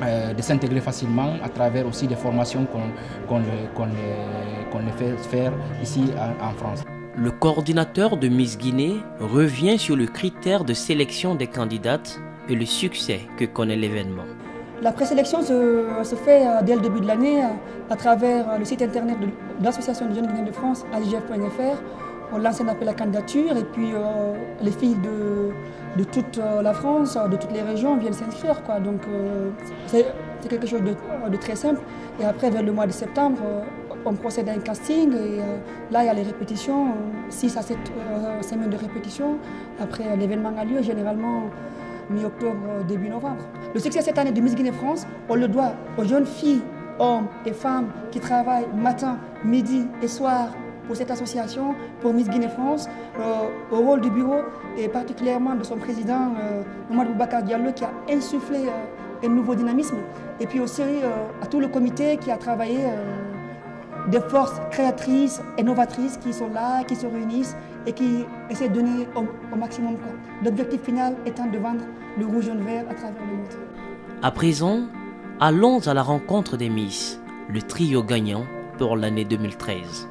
de s'intégrer facilement à travers aussi des formations qu'on les fait faire ici en France. Le coordinateur de Miss Guinée revient sur le critère de sélection des candidates et le succès que connaît l'événement. La présélection se fait dès le début de l'année à travers le site internet de l'Association des jeunes guinéens de France, ajgf.fr. On lance un appel à candidature et puis les filles de toute la France, de toutes les régions viennent s'inscrire. Donc c'est quelque chose de très simple. Et après, vers le mois de septembre, on procède à un casting et là il y a les répétitions, 6 à 7 semaines de répétition. Après l'événement a lieu généralement mi-octobre, début novembre. Le succès cette année de Miss Guinée France, on le doit aux jeunes filles, hommes et femmes qui travaillent matin, midi et soir pour cette association, pour Miss Guinée France, au rôle du bureau et particulièrement de son président, Mamadou Boubacar Diallo, qui a insufflé un nouveau dynamisme. Et puis aussi à tout le comité qui a travaillé des forces créatrices et novatrices qui sont là, qui se réunissent et qui essaient de donner au maximum. L'objectif final étant de vendre le rouge jaune vert à travers le monde. À présent, allons à la rencontre des Miss, le trio gagnant pour l'année 2013.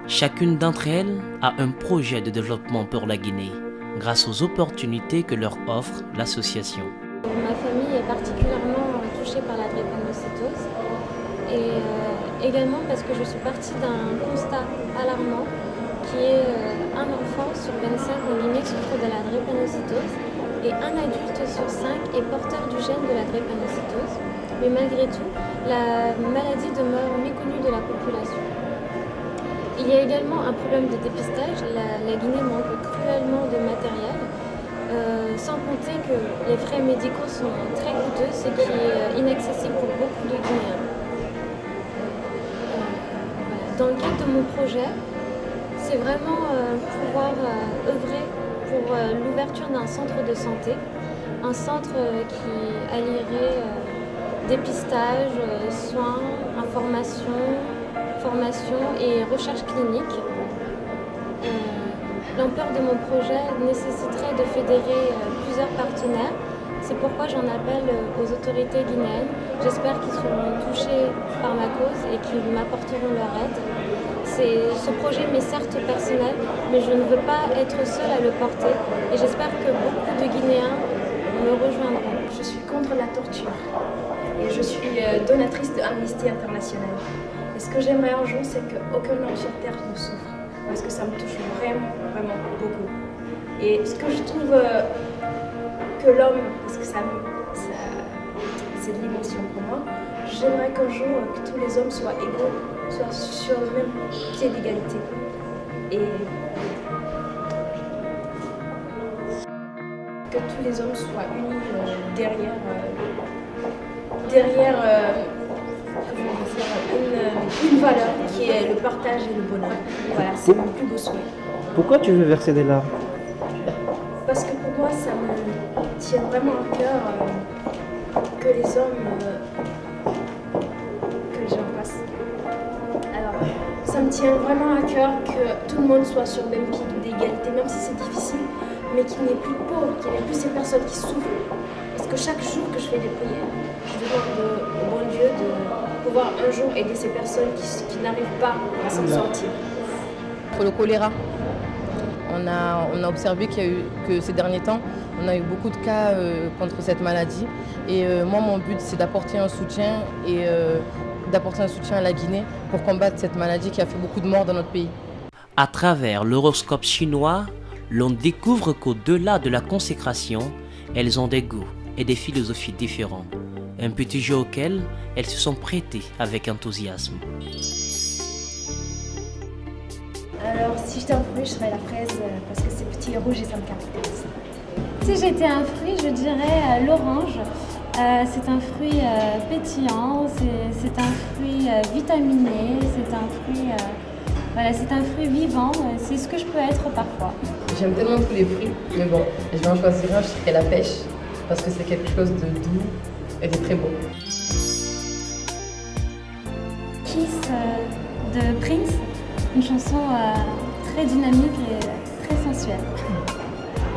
Chacune d'entre elles a un projet de développement pour la Guinée, grâce aux opportunités que leur offre l'association. Ma famille est particulièrement touchée par la drépanocytose et également parce que je suis partie d'un constat alarmant qui est un enfant sur 25 en Guinée souffre de la drépanocytose et un adulte sur 5 est porteur du gène de la drépanocytose. Mais malgré tout, la maladie demeure méconnue de la population. Il y a également un problème de dépistage. La Guinée manque cruellement de matériel, sans compter que les frais médicaux sont très coûteux, ce qui est inaccessible pour beaucoup de Guinéens. Dans le cadre de mon projet, c'est vraiment pouvoir œuvrer pour l'ouverture d'un centre de santé, un centre qui allierait dépistage, soins, formation et recherche clinique. L'ampleur de mon projet nécessiterait de fédérer plusieurs partenaires. C'est pourquoi j'en appelle aux autorités guinéennes. J'espère qu'ils seront touchés par ma cause et qu'ils m'apporteront leur aide. Ce projet m'est certes personnel, mais je ne veux pas être seule à le porter. Et j'espère que beaucoup de Guinéens me rejoindront. Je suis contre la torture et je suis donatrice de Amnesty International. Et ce que j'aimerais un jour, c'est qu'aucun homme sur Terre ne souffre. Parce que ça me touche vraiment, vraiment beaucoup. Et ce que je trouve que l'homme, parce que c'est de l'émotion pour moi, j'aimerais qu'un jour que tous les hommes soient égaux, soient sur le même pied d'égalité. Et que tous les hommes soient unis derrière une valeur qui est le partage et le bonheur. Voilà, c'est mon plus beau souhait. Pourquoi tu veux verser des larmes? Parce que pour moi, ça me tient vraiment à cœur que les hommes... que les gens passent. Alors, ça me tient vraiment à cœur que tout le monde soit sur le même pied d'égalité, même si c'est difficile, mais qu'il n'y ait plus de pauvres, qu'il n'y ait plus ces personnes qui souffrent. Parce que chaque jour que je fais des prières, je demande au bon Dieu de pouvoir un jour aider ces personnes qui n'arrivent pas à s'en sortir. Pour le choléra, on a observé que ces derniers temps, on a eu beaucoup de cas contre cette maladie. Et moi, mon but, c'est d'apporter un soutien à la Guinée pour combattre cette maladie qui a fait beaucoup de morts dans notre pays. À travers l'horoscope chinois, l'on découvre qu'au-delà de la consécration, elles ont des goûts et des philosophies différents. Un petit jeu auquel elles se sont prêtées avec enthousiasme. Alors, si j'étais un fruit, je serais la fraise parce que c'est petit et rouge et ça me caractérise. Si j'étais un fruit, je dirais l'orange. C'est un fruit pétillant, c'est un fruit vitaminé, c'est un fruit vivant, c'est ce que je peux être parfois. J'aime tellement tous les fruits, mais bon, je vais en choisir un, je serais la pêche, parce que c'est quelque chose de doux et de très beau. Kiss de Prince, une chanson très dynamique et très sensuelle.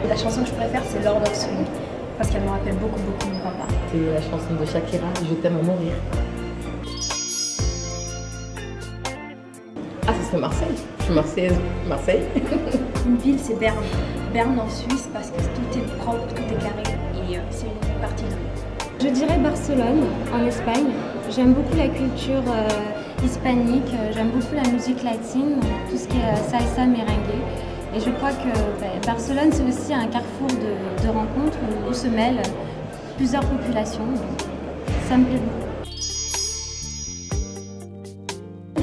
La chanson que je préfère, c'est Lord of Swing, parce qu'elle me rappelle beaucoup mon papa. C'est la chanson de Shakira, Je t'aime à mourir. Ah, ce serait Marseille. Je suis marseillaise. Marseille. Une ville, c'est Berne. Berne en Suisse, parce que tout est propre, tout est carré, et c'est une partie de nous. Je dirais Barcelone, en Espagne. J'aime beaucoup la culture hispanique, j'aime beaucoup la musique latine, tout ce qui est salsa, merengue. Et je crois que Barcelone, c'est aussi un carrefour de rencontres où se mêlent plusieurs populations. Ça me plaît beaucoup.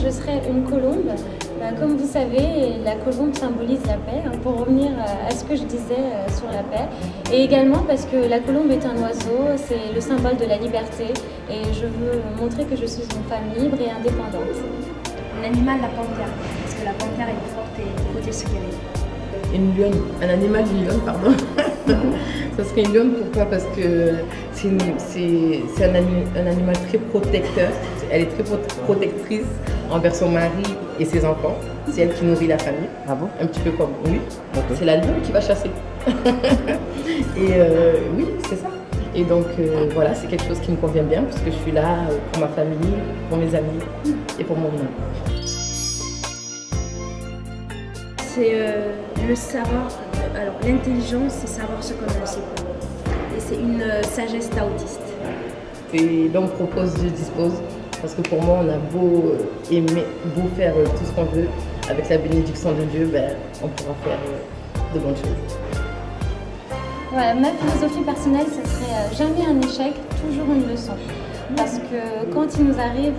Je serais une colombe. Comme vous savez, la colombe symbolise la paix, pour revenir à ce que je disais sur la paix. Et également parce que la colombe est un oiseau, c'est le symbole de la liberté. Et je veux montrer que je suis une femme libre et indépendante. L'animal, la panthère, parce que la panthère est forte et protège guerrier. Une lionne, un animal d'une lionne, pardon. Ça serait une lionne, pourquoi? Parce que c'est un animal très protecteur. Elle est très protectrice envers son mari et ses enfants. C'est elle qui nourrit la famille. Ah bon? Un petit peu comme oui. Okay. C'est la lionne qui va chasser. Et oui, c'est ça. Et donc voilà, c'est quelque chose qui me convient bien parce que je suis là pour ma famille, pour mes amis et pour mon nom. C'est le savoir, alors l'intelligence, c'est savoir ce qu'on ne sait pas. Et c'est une sagesse taoïste. Et l'homme propose, Dieu dispose. Parce que pour moi, on a beau aimer, beau faire tout ce qu'on veut, avec la bénédiction de Dieu, on pourra faire de bonnes choses. Ouais, ma philosophie personnelle, ce serait jamais un échec, toujours une leçon. Parce que quand il nous arrive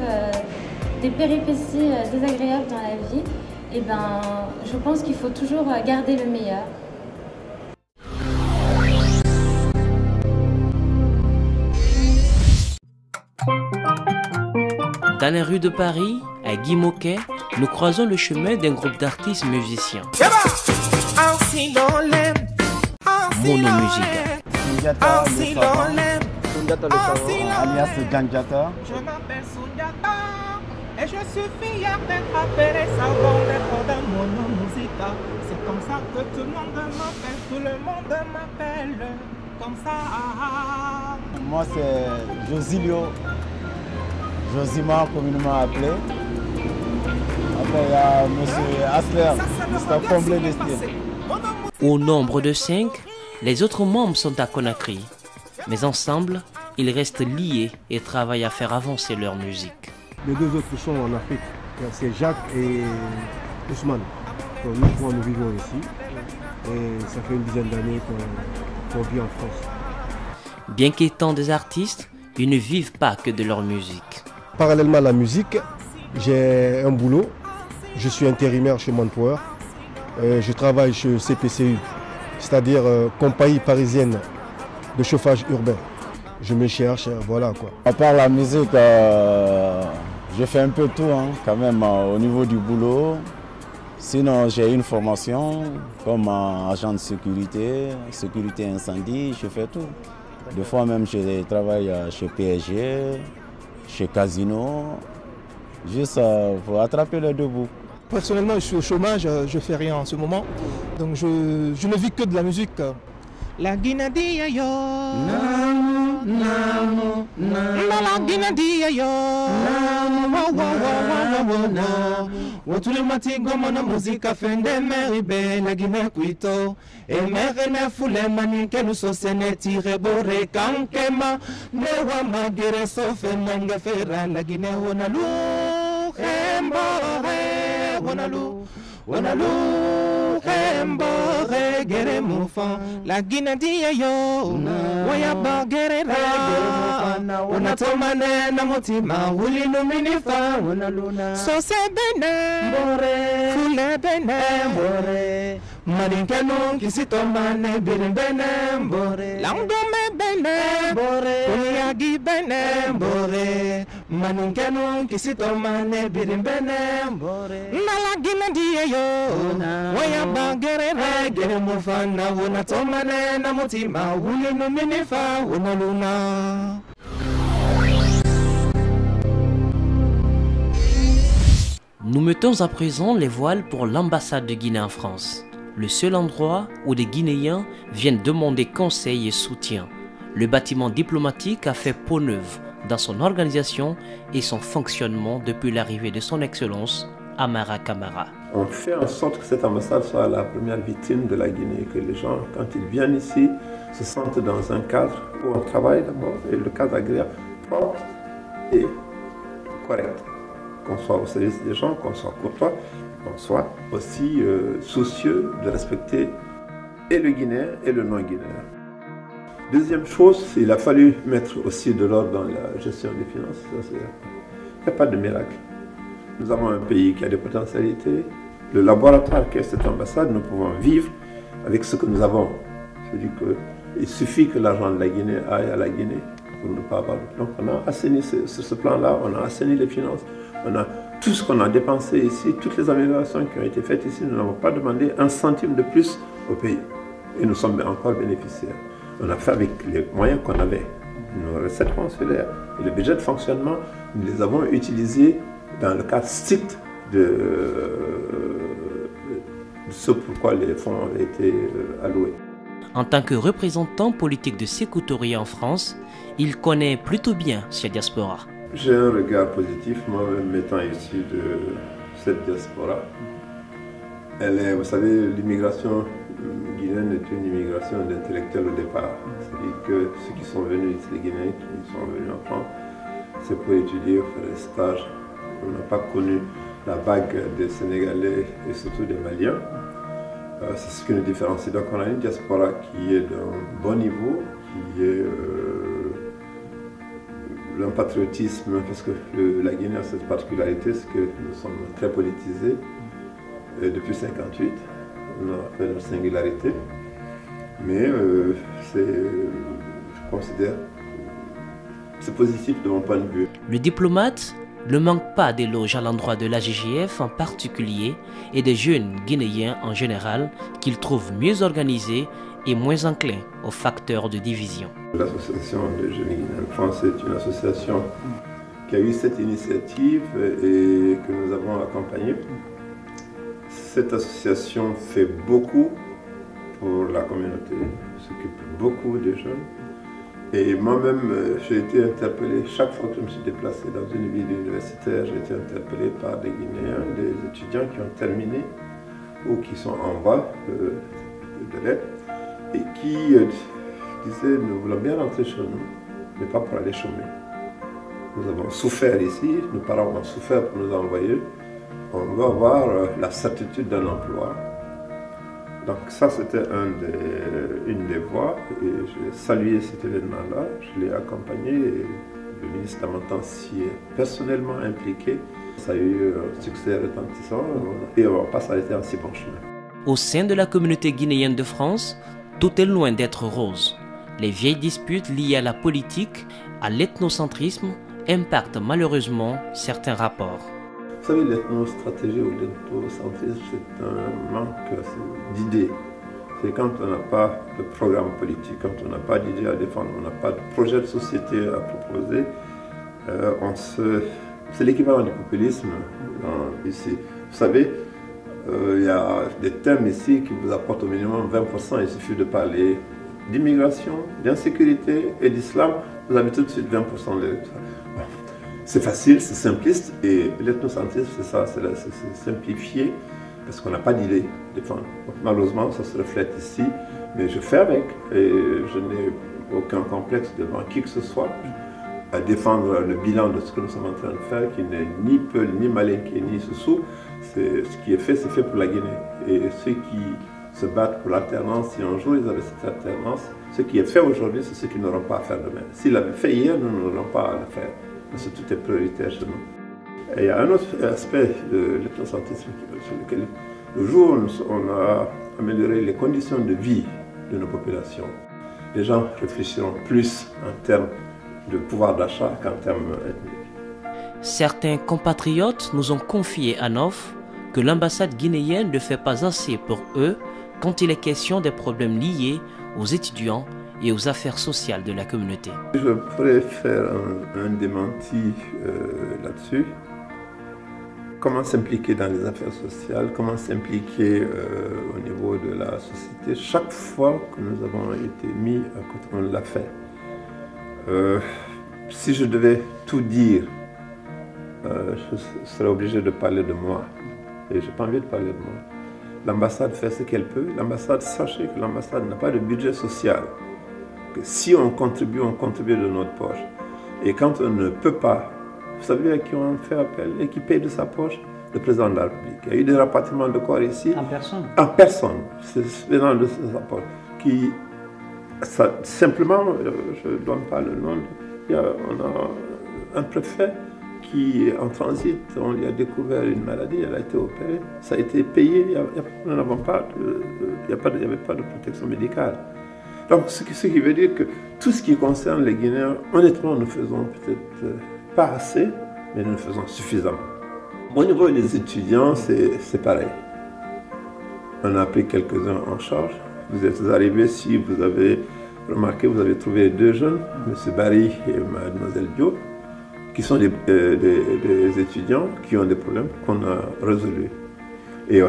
des péripéties désagréables dans la vie, je pense qu'il faut toujours garder le meilleur. Dans les rues de Paris, à Guy Moquet, nous croisons le chemin d'un groupe d'artistes musiciens. Mono Musica. Alias Ganjata. Je m'appelle Sunjata et je suis fier d'être appelé savant d'être dans Mono Musica. C'est comme ça que tout le monde m'appelle, tout le monde m'appelle comme ça. Moi c'est Josilio, Josima communément appelé. il y a M. Asler, c'est complet de style. Au nombre de 5, les autres membres sont à Conakry. Mais ensemble, ils restent liés et travaillent à faire avancer leur musique. Les deux autres sont en Afrique. C'est Jacques et Ousmane. Donc, nous trois, nous vivons ici. Et ça fait une dizaine d'années qu'on vit en France. Bien qu'étant des artistes, ils ne vivent pas que de leur musique. Parallèlement à la musique, j'ai un boulot. Je suis intérimaire chez Manpower. Je travaille chez CPCU, c'est-à-dire Compagnie Parisienne de Chauffage Urbain. Je me cherche, voilà quoi. À part la musique, je fais un peu tout hein, quand même au niveau du boulot. Sinon, j'ai une formation comme agent de sécurité, sécurité incendie, je fais tout. Des fois même, je travaille chez PSG, chez Casino, juste pour attraper les deux bouts. Personnellement, je suis au chômage, je ne fais rien en ce moment. Donc je ne vis que de la musique. La Guinadilla yo, namo, la Guinadilla yo, namo, tous les matins comme la musique fait des méribe, la Guinée cuito, et mère foule mani que nous sommes tirés boré kankema, ne wama gere sofe manga fera la Guinée onalu, embore, onalu, embore gere mufan, la Guinadilla yo, waya ba gere ra, onatomane na motima, wuli no minifa, onaluna, so se bene, bore, fule bene, bore, marinkano kisitomane birin bene, bore, langome bene, bore, konyagi bene, bore, marinkano kisitomane birin bene, bore, nala Guinadilla yo, waya ba gere ra, gere mufana, onatomane na motima, wuli no minifa, onaluna. Nous mettons à présent les voiles pour l'ambassade de Guinée en France, le seul endroit où des Guinéens viennent demander conseil et soutien. Le bâtiment diplomatique a fait peau neuve dans son organisation et son fonctionnement depuis l'arrivée de son Excellence Amara Camara. On fait en sorte que cette ambassade soit la première vitrine de la Guinée, que les gens, quand ils viennent ici, se sentent dans un cadre où on travaille d'abord, et le cadre agréable, propre et correct. Qu'on soit au service des gens, qu'on soit courtois, qu'on soit aussi soucieux de respecter et le Guinéen et le non-Guinéen. Deuxième chose, il a fallu mettre aussi de l'ordre dans la gestion des finances. Il n'y a pas de miracle. Nous avons un pays qui a des potentialités. Le laboratoire qu'est cette ambassade, nous pouvons vivre avec ce que nous avons. C'est-à-dire qu'il suffit que l'argent de la Guinée aille à la Guinée pour ne pas avoir. Donc on a assaini sur ce plan-là, on a assaini les finances. On a tout ce qu'on a dépensé ici, toutes les améliorations qui ont été faites ici, nous n'avons pas demandé un centime de plus au pays. Et nous sommes encore bénéficiaires. On a fait avec les moyens qu'on avait. Nos recettes consulaires et le budget de fonctionnement, nous les avons utilisés dans le cadre strict de ce pourquoi les fonds avaient été alloués. En tant que représentant politique de Sékou Touré en France, il connaît plutôt bien cette diaspora. J'ai un regard positif, moi-même étant issu de cette diaspora. Elle est, vous savez, l'immigration guinéenne est une immigration d'intellectuels au départ. C'est-à-dire que ceux qui sont venus ici, les Guinéens qui sont venus en France, c'est pour étudier, faire des stages. On n'a pas connu la vague des Sénégalais et surtout des Maliens. C'est ce qui nous différencie. Donc on a une diaspora qui est d'un bon niveau, qui est un patriotisme, parce que la Guinée a cette particularité, c'est que nous sommes très politisés. Et depuis 1958, on a fait notre singularité. Mais je considère c'est positif de mon point de vue. Le diplomate ne manque pas d'éloges à l'endroit de l'AGGF en particulier et des jeunes Guinéens en général qu'il trouve mieux organisés et moins enclins aux facteurs de division. L'association des jeunes Guinéens de France est une association qui a eu cette initiative et que nous avons accompagnée. Cette association fait beaucoup pour la communauté, s'occupe beaucoup des jeunes Et moi-même, j'ai été interpellé, chaque fois que je me suis déplacé dans une ville universitaire, j'ai été interpellé par des Guinéens, des étudiants qui ont terminé ou qui sont en voie de lettres et qui disaient, nous voulons bien rentrer chez nous, mais pas pour aller chômer. Nous avons souffert ici, nos parents ont souffert pour nous envoyer. On veut avoir la certitude d'un emploi. Donc ça, c'était une des voies. Et j'ai salué cet événement-là. Je l'ai accompagné. Et le ministre Damantan s'y est personnellement impliqué. Ça a eu un succès retentissant et on va pas s'arrêter en si bon chemin. Au sein de la communauté guinéenne de France, tout est loin d'être rose. Les vieilles disputes liées à la politique, à l'ethnocentrisme, impactent malheureusement certains rapports. Vous savez, l'ethnostratégie ou l'ethnocentrisme, c'est un manque d'idées. C'est quand on n'a pas de programme politique, quand on n'a pas d'idées à défendre, on n'a pas de projet de société à proposer, c'est l'équivalent du populisme ici. Vous savez, il y a des thèmes ici qui vous apportent au minimum 20%. Il suffit de parler d'immigration, d'insécurité et d'islam, vous avez tout de suite 20% de l'électorat. C'est facile, c'est simpliste, et l'ethnocentrisme, c'est ça, c'est simplifié, parce qu'on n'a pas d'idée à défendre. Malheureusement, ça se reflète ici, mais je fais avec, et je n'ai aucun complexe devant qui que ce soit à défendre le bilan de ce que nous sommes en train de faire, qui n'est ni Peul, ni Malinké, ni Soussou. Ce qui est fait, c'est fait pour la Guinée. Et ceux qui se battent pour l'alternance, si un jour ils avaient cette alternance, ce qui est fait aujourd'hui, c'est ce qu'ils n'auront pas à faire demain. S'ils l'avaient fait hier, nous n'aurons pas à le faire. Parce que tout est prioritaire chez nous. Et il y a un autre aspect de l'ethnocentrisme sur lequel, le jour où on a amélioré les conditions de vie de nos populations, les gens réfléchiront plus en termes de pouvoir d'achat qu'en termes ethniques. Certains compatriotes nous ont confié à Nof que l'ambassade guinéenne ne fait pas assez pour eux quand il est question des problèmes liés aux étudiants et aux affaires sociales de la communauté. Je pourrais faire un démenti là-dessus. Comment s'impliquer dans les affaires sociales, comment s'impliquer au niveau de la société. Chaque fois que nous avons été mis à côté, on l'a fait. Si je devais tout dire, je serais obligé de parler de moi. Et je n'ai pas envie de parler de moi. L'ambassade fait ce qu'elle peut. L'ambassade, sachez que l'ambassade n'a pas de budget social. Que si on contribue de notre poche. Et quand on ne peut pas, vous savez à qui on fait appel et qui paye de sa poche? Le président de la République. Il y a eu des rapatriements de corps ici. En personne? En personne. C'est le président de sa poche. Qui, ça, simplement, je ne donne pas le nom, on a un préfet qui est en transit, on lui a découvert une maladie, elle a été opérée, ça a été payé, nous n'avons pas, il n'y avait pas de protection médicale. Donc ce qui veut dire que tout ce qui concerne les Guinéens, honnêtement, nous faisons peut-être pas assez, mais nous faisons suffisamment. Au niveau des étudiants, c'est pareil. On a pris quelques-uns en charge. Vous êtes arrivés, si vous avez remarqué, vous avez trouvé deux jeunes, M. Barry et Mlle Diop, qui sont des étudiants qui ont des problèmes qu'on a résolus. Et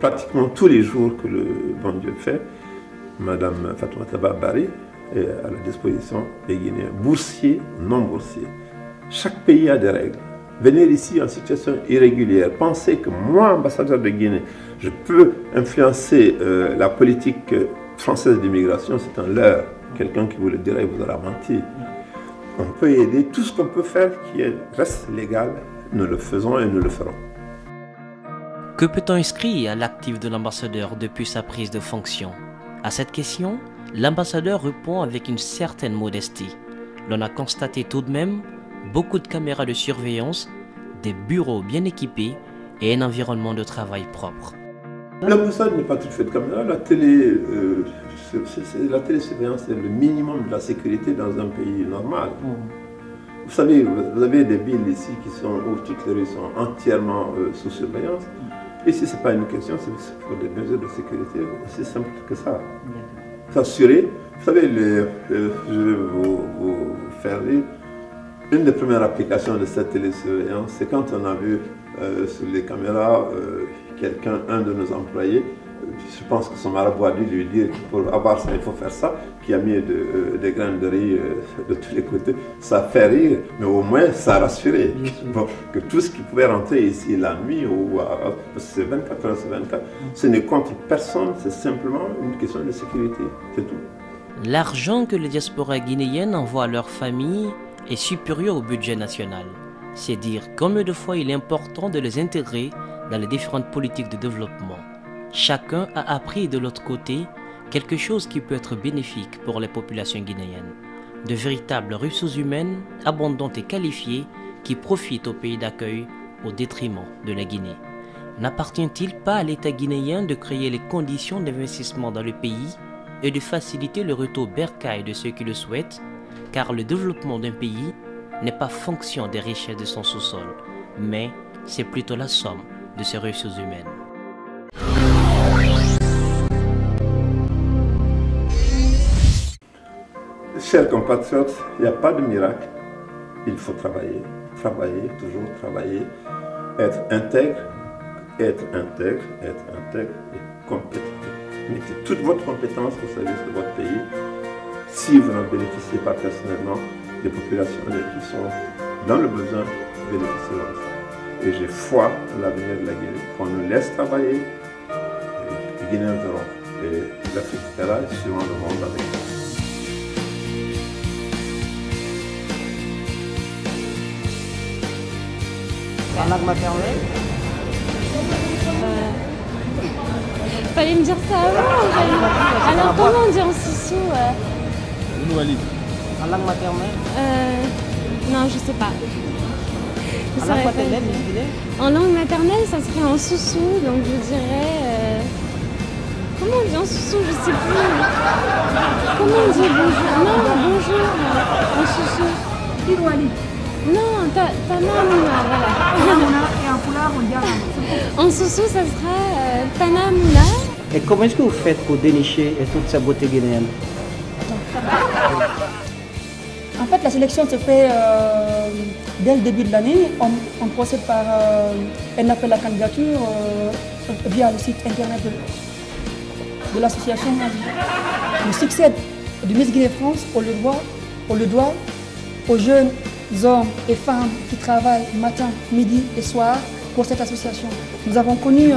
pratiquement tous les jours que le bon Dieu fait, Mme Fatoumata Barry est à la disposition des Guinéens, boursiers, non boursiers. Chaque pays a des règles. Venir ici en situation irrégulière, penser que moi, ambassadeur de Guinée, je peux influencer la politique française d'immigration, c'est un leurre. Quelqu'un qui vous le dirait, vous aura menti. On peut aider, tout ce qu'on peut faire qui reste légal, nous le faisons et nous le ferons. Que peut-on inscrire à l'actif de l'ambassadeur depuis sa prise de fonction? À cette question, l'ambassadeur répond avec une certaine modestie. L'on a constaté tout de même beaucoup de caméras de surveillance, des bureaux bien équipés et un environnement de travail propre. L'ambassade n'est pas toute faite de caméras. La télésurveillance est le minimum de la sécurité dans un pays normal. Vous savez, vous avez des villes ici où toutes les rues sont entièrement sous surveillance. Ici, ce n'est pas une question, c'est pour des mesures de sécurité aussi simple que ça. S'assurer, vous savez, je vais vous faire lire. Une des premières applications de cette télésurveillance, c'est quand on a vu sur les caméras un de nos employés je pense que son marabout a dû lui dire que pour avoir ça, il faut faire ça, qui a mis des graines de riz de tous les côtés. Ça fait rire, mais au moins ça a rassuré. Bon, que tout ce qui pouvait rentrer ici la nuit, parce que c'est 24 heures sur 24, ce n'est contre personne, c'est simplement une question de sécurité, c'est tout. L'argent que les diasporas guinéennes envoient à leurs familles est supérieur au budget national. C'est dire combien de fois il est important de les intégrer dans les différentes politiques de développement. Chacun a appris de l'autre côté quelque chose qui peut être bénéfique pour les populations guinéennes. De véritables ressources humaines abondantes et qualifiées qui profitent au pays d'accueil au détriment de la Guinée. N'appartient-il pas à l'État guinéen de créer les conditions d'investissement dans le pays et de faciliter le retour bercail de ceux qui le souhaitent, car le développement d'un pays n'est pas fonction des richesses de son sous-sol, mais c'est plutôt la somme de ses ressources humaines. Chers compatriotes, il n'y a pas de miracle. Il faut travailler, travailler, toujours travailler, être intègre et compétent. Mettez toute votre compétence au service de votre pays. Si vous n'en bénéficiez pas personnellement, les populations qui sont dans le besoin bénéficieront de ça. Et j'ai foi à l'avenir de la Guinée. Qu'on nous laisse travailler, les Guinéens verront. Et l'Afrique verra et sûrement le monde avec nous. En langue maternelle? Fallait me dire ça avant. Alors comment on dit en sous-sous En langue maternelle? Non, je sais pas. En langue maternelle, en langue maternelle, ça serait en sous-sous, donc je dirais... Comment on dit en sous-sous? Je sais plus. Comment on dit bonjour? Non, bonjour. En sous-sous. Non, Tanamuna, voilà. Et en couleur, on dit en sous-sous, ça sera Tanamuna. Et comment est-ce que vous faites pour dénicher toute cette beauté guinéenne? En fait, la sélection se fait dès le début de l'année. On procède par un appel à candidature via le site internet de l'association. Le succès du Miss Guinée France, on le doit aux jeunes hommes et femmes qui travaillent matin, midi et soir pour cette association. Nous avons connu...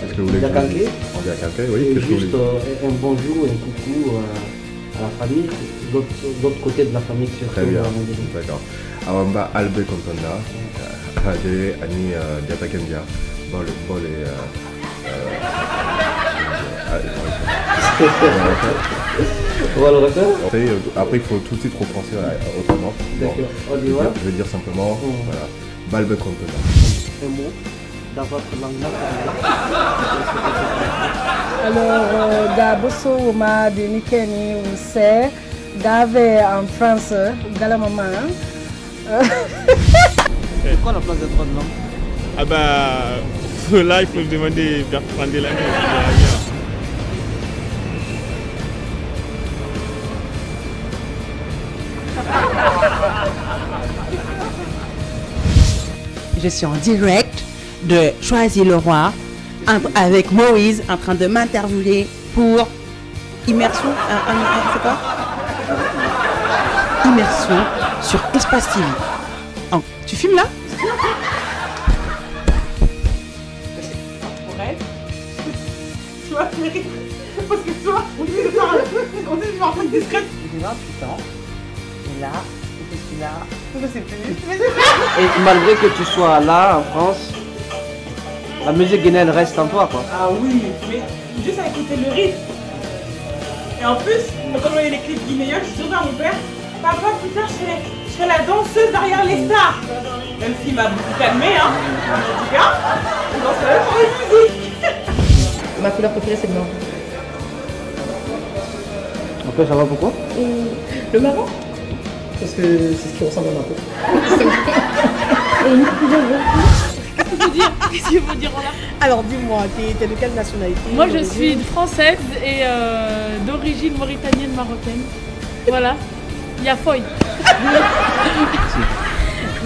Est-ce que vous voulez que on dit à quelqu'un, oui. Juste un bonjour, un coucou à la famille, l'autre côté de la famille surtout. Très bien, d'accord. Alors, on va Albé Contonda, Adé, Annie, Diatakendia, Bol et... Après, il faut tout de suite repenser autrement. D'accord, on y va. Je vais dire simplement, voilà, Balbe Contonda. Un mot dans votre langue maternelle. Alors, Gaboso, Oma, de Nikeni, Ousse, Gave en France, Galamama. C'est quoi la place des droits de l'homme? Ah bah, là, il faut demander Bertrand Delanoë. Je suis en direct de Choisir le Roi avec Moïse en train de m'interviewer pour Immersion. C'est quoi? Immersion sur Espace TV. Oh, tu filmes là? Tu vas faire rire. Parce que toi, on dit que tu vas en train de discrète. J'ai 28 ans. Et là, qu'est-ce qu'il a? Je sais plus. Et malgré que tu sois là en France, la musique guinéenne reste en toi, quoi. Ah oui, mais juste à écouter le rythme. Et en plus, quand on voyait les clips guinéens, je disais à mon père, papa, plus tard, je serai la danseuse derrière les stars. Même s'il m'a beaucoup calmé, hein. En tout cas, je danserai pour la musique. Ma couleur préférée, c'est le marron. Ok, ça va pourquoi? Le marron? Parce que c'est ce qui ressemble à ma peau. Qu'est-ce qu'il faut dire là? Alors dis-moi, t'es de quelle nationalité? Moi je suis française et d'origine mauritanienne marocaine. Voilà. Il y a Foy.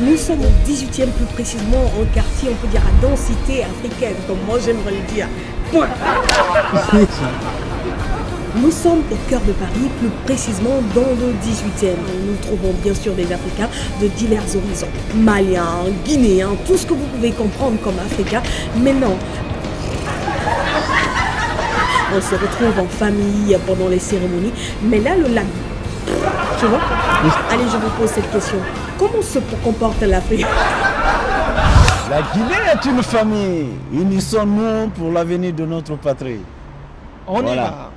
Nous sommes au 18e, plus précisément en quartier, on peut dire à densité africaine, comme moi j'aimerais le dire. Point. Nous sommes au cœur de Paris, plus précisément dans le 18e. Nous trouvons bien sûr des Africains de divers horizons. Maliens, Guinéens, tout ce que vous pouvez comprendre comme Africains. Mais non. On se retrouve en famille pendant les cérémonies. Mais là, le lac... Tu vois? Allez, je vous pose cette question. Comment se comporte l'Afrique? La Guinée est une famille. Unissons-nous pour l'avenir de notre patrie. On y va.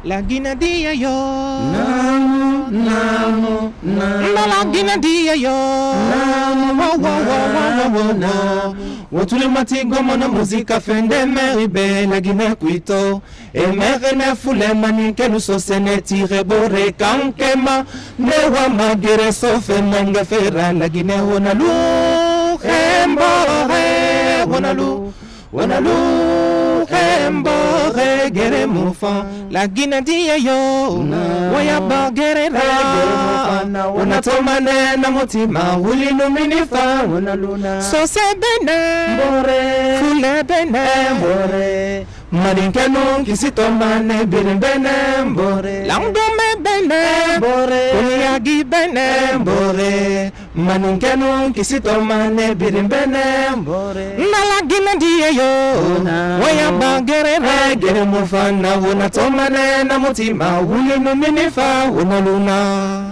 La Guinée dit yo. Namo, namo, namo. La Guinée dit yo. Namo, namo, namo. Wotule matingo mona muzika fende meribe la Guinée kuito. E merene fule maninke nu sosene tire bore kankema. Newa magere sofe nanga fera la Guinée wonalu. Hembore wonalu. Wonalu. Hembore gere mufan. La Guinée dit yo. Waya bagere la. Wana tomane na mutima wuli numinifa. Wonaluna. Sose bene. Bore. Fule bene. Bore. Maninkenu kisito mane birin bene. Bore. Langdome bene. Bore. Kunyagi bene. Bore. Maninkenu kisito mane birin bene. Bore. La Guinée dit yo. Waya bagere la. Gere mufana. Wana tomane na mutima wuli numinifa. Wonaluna.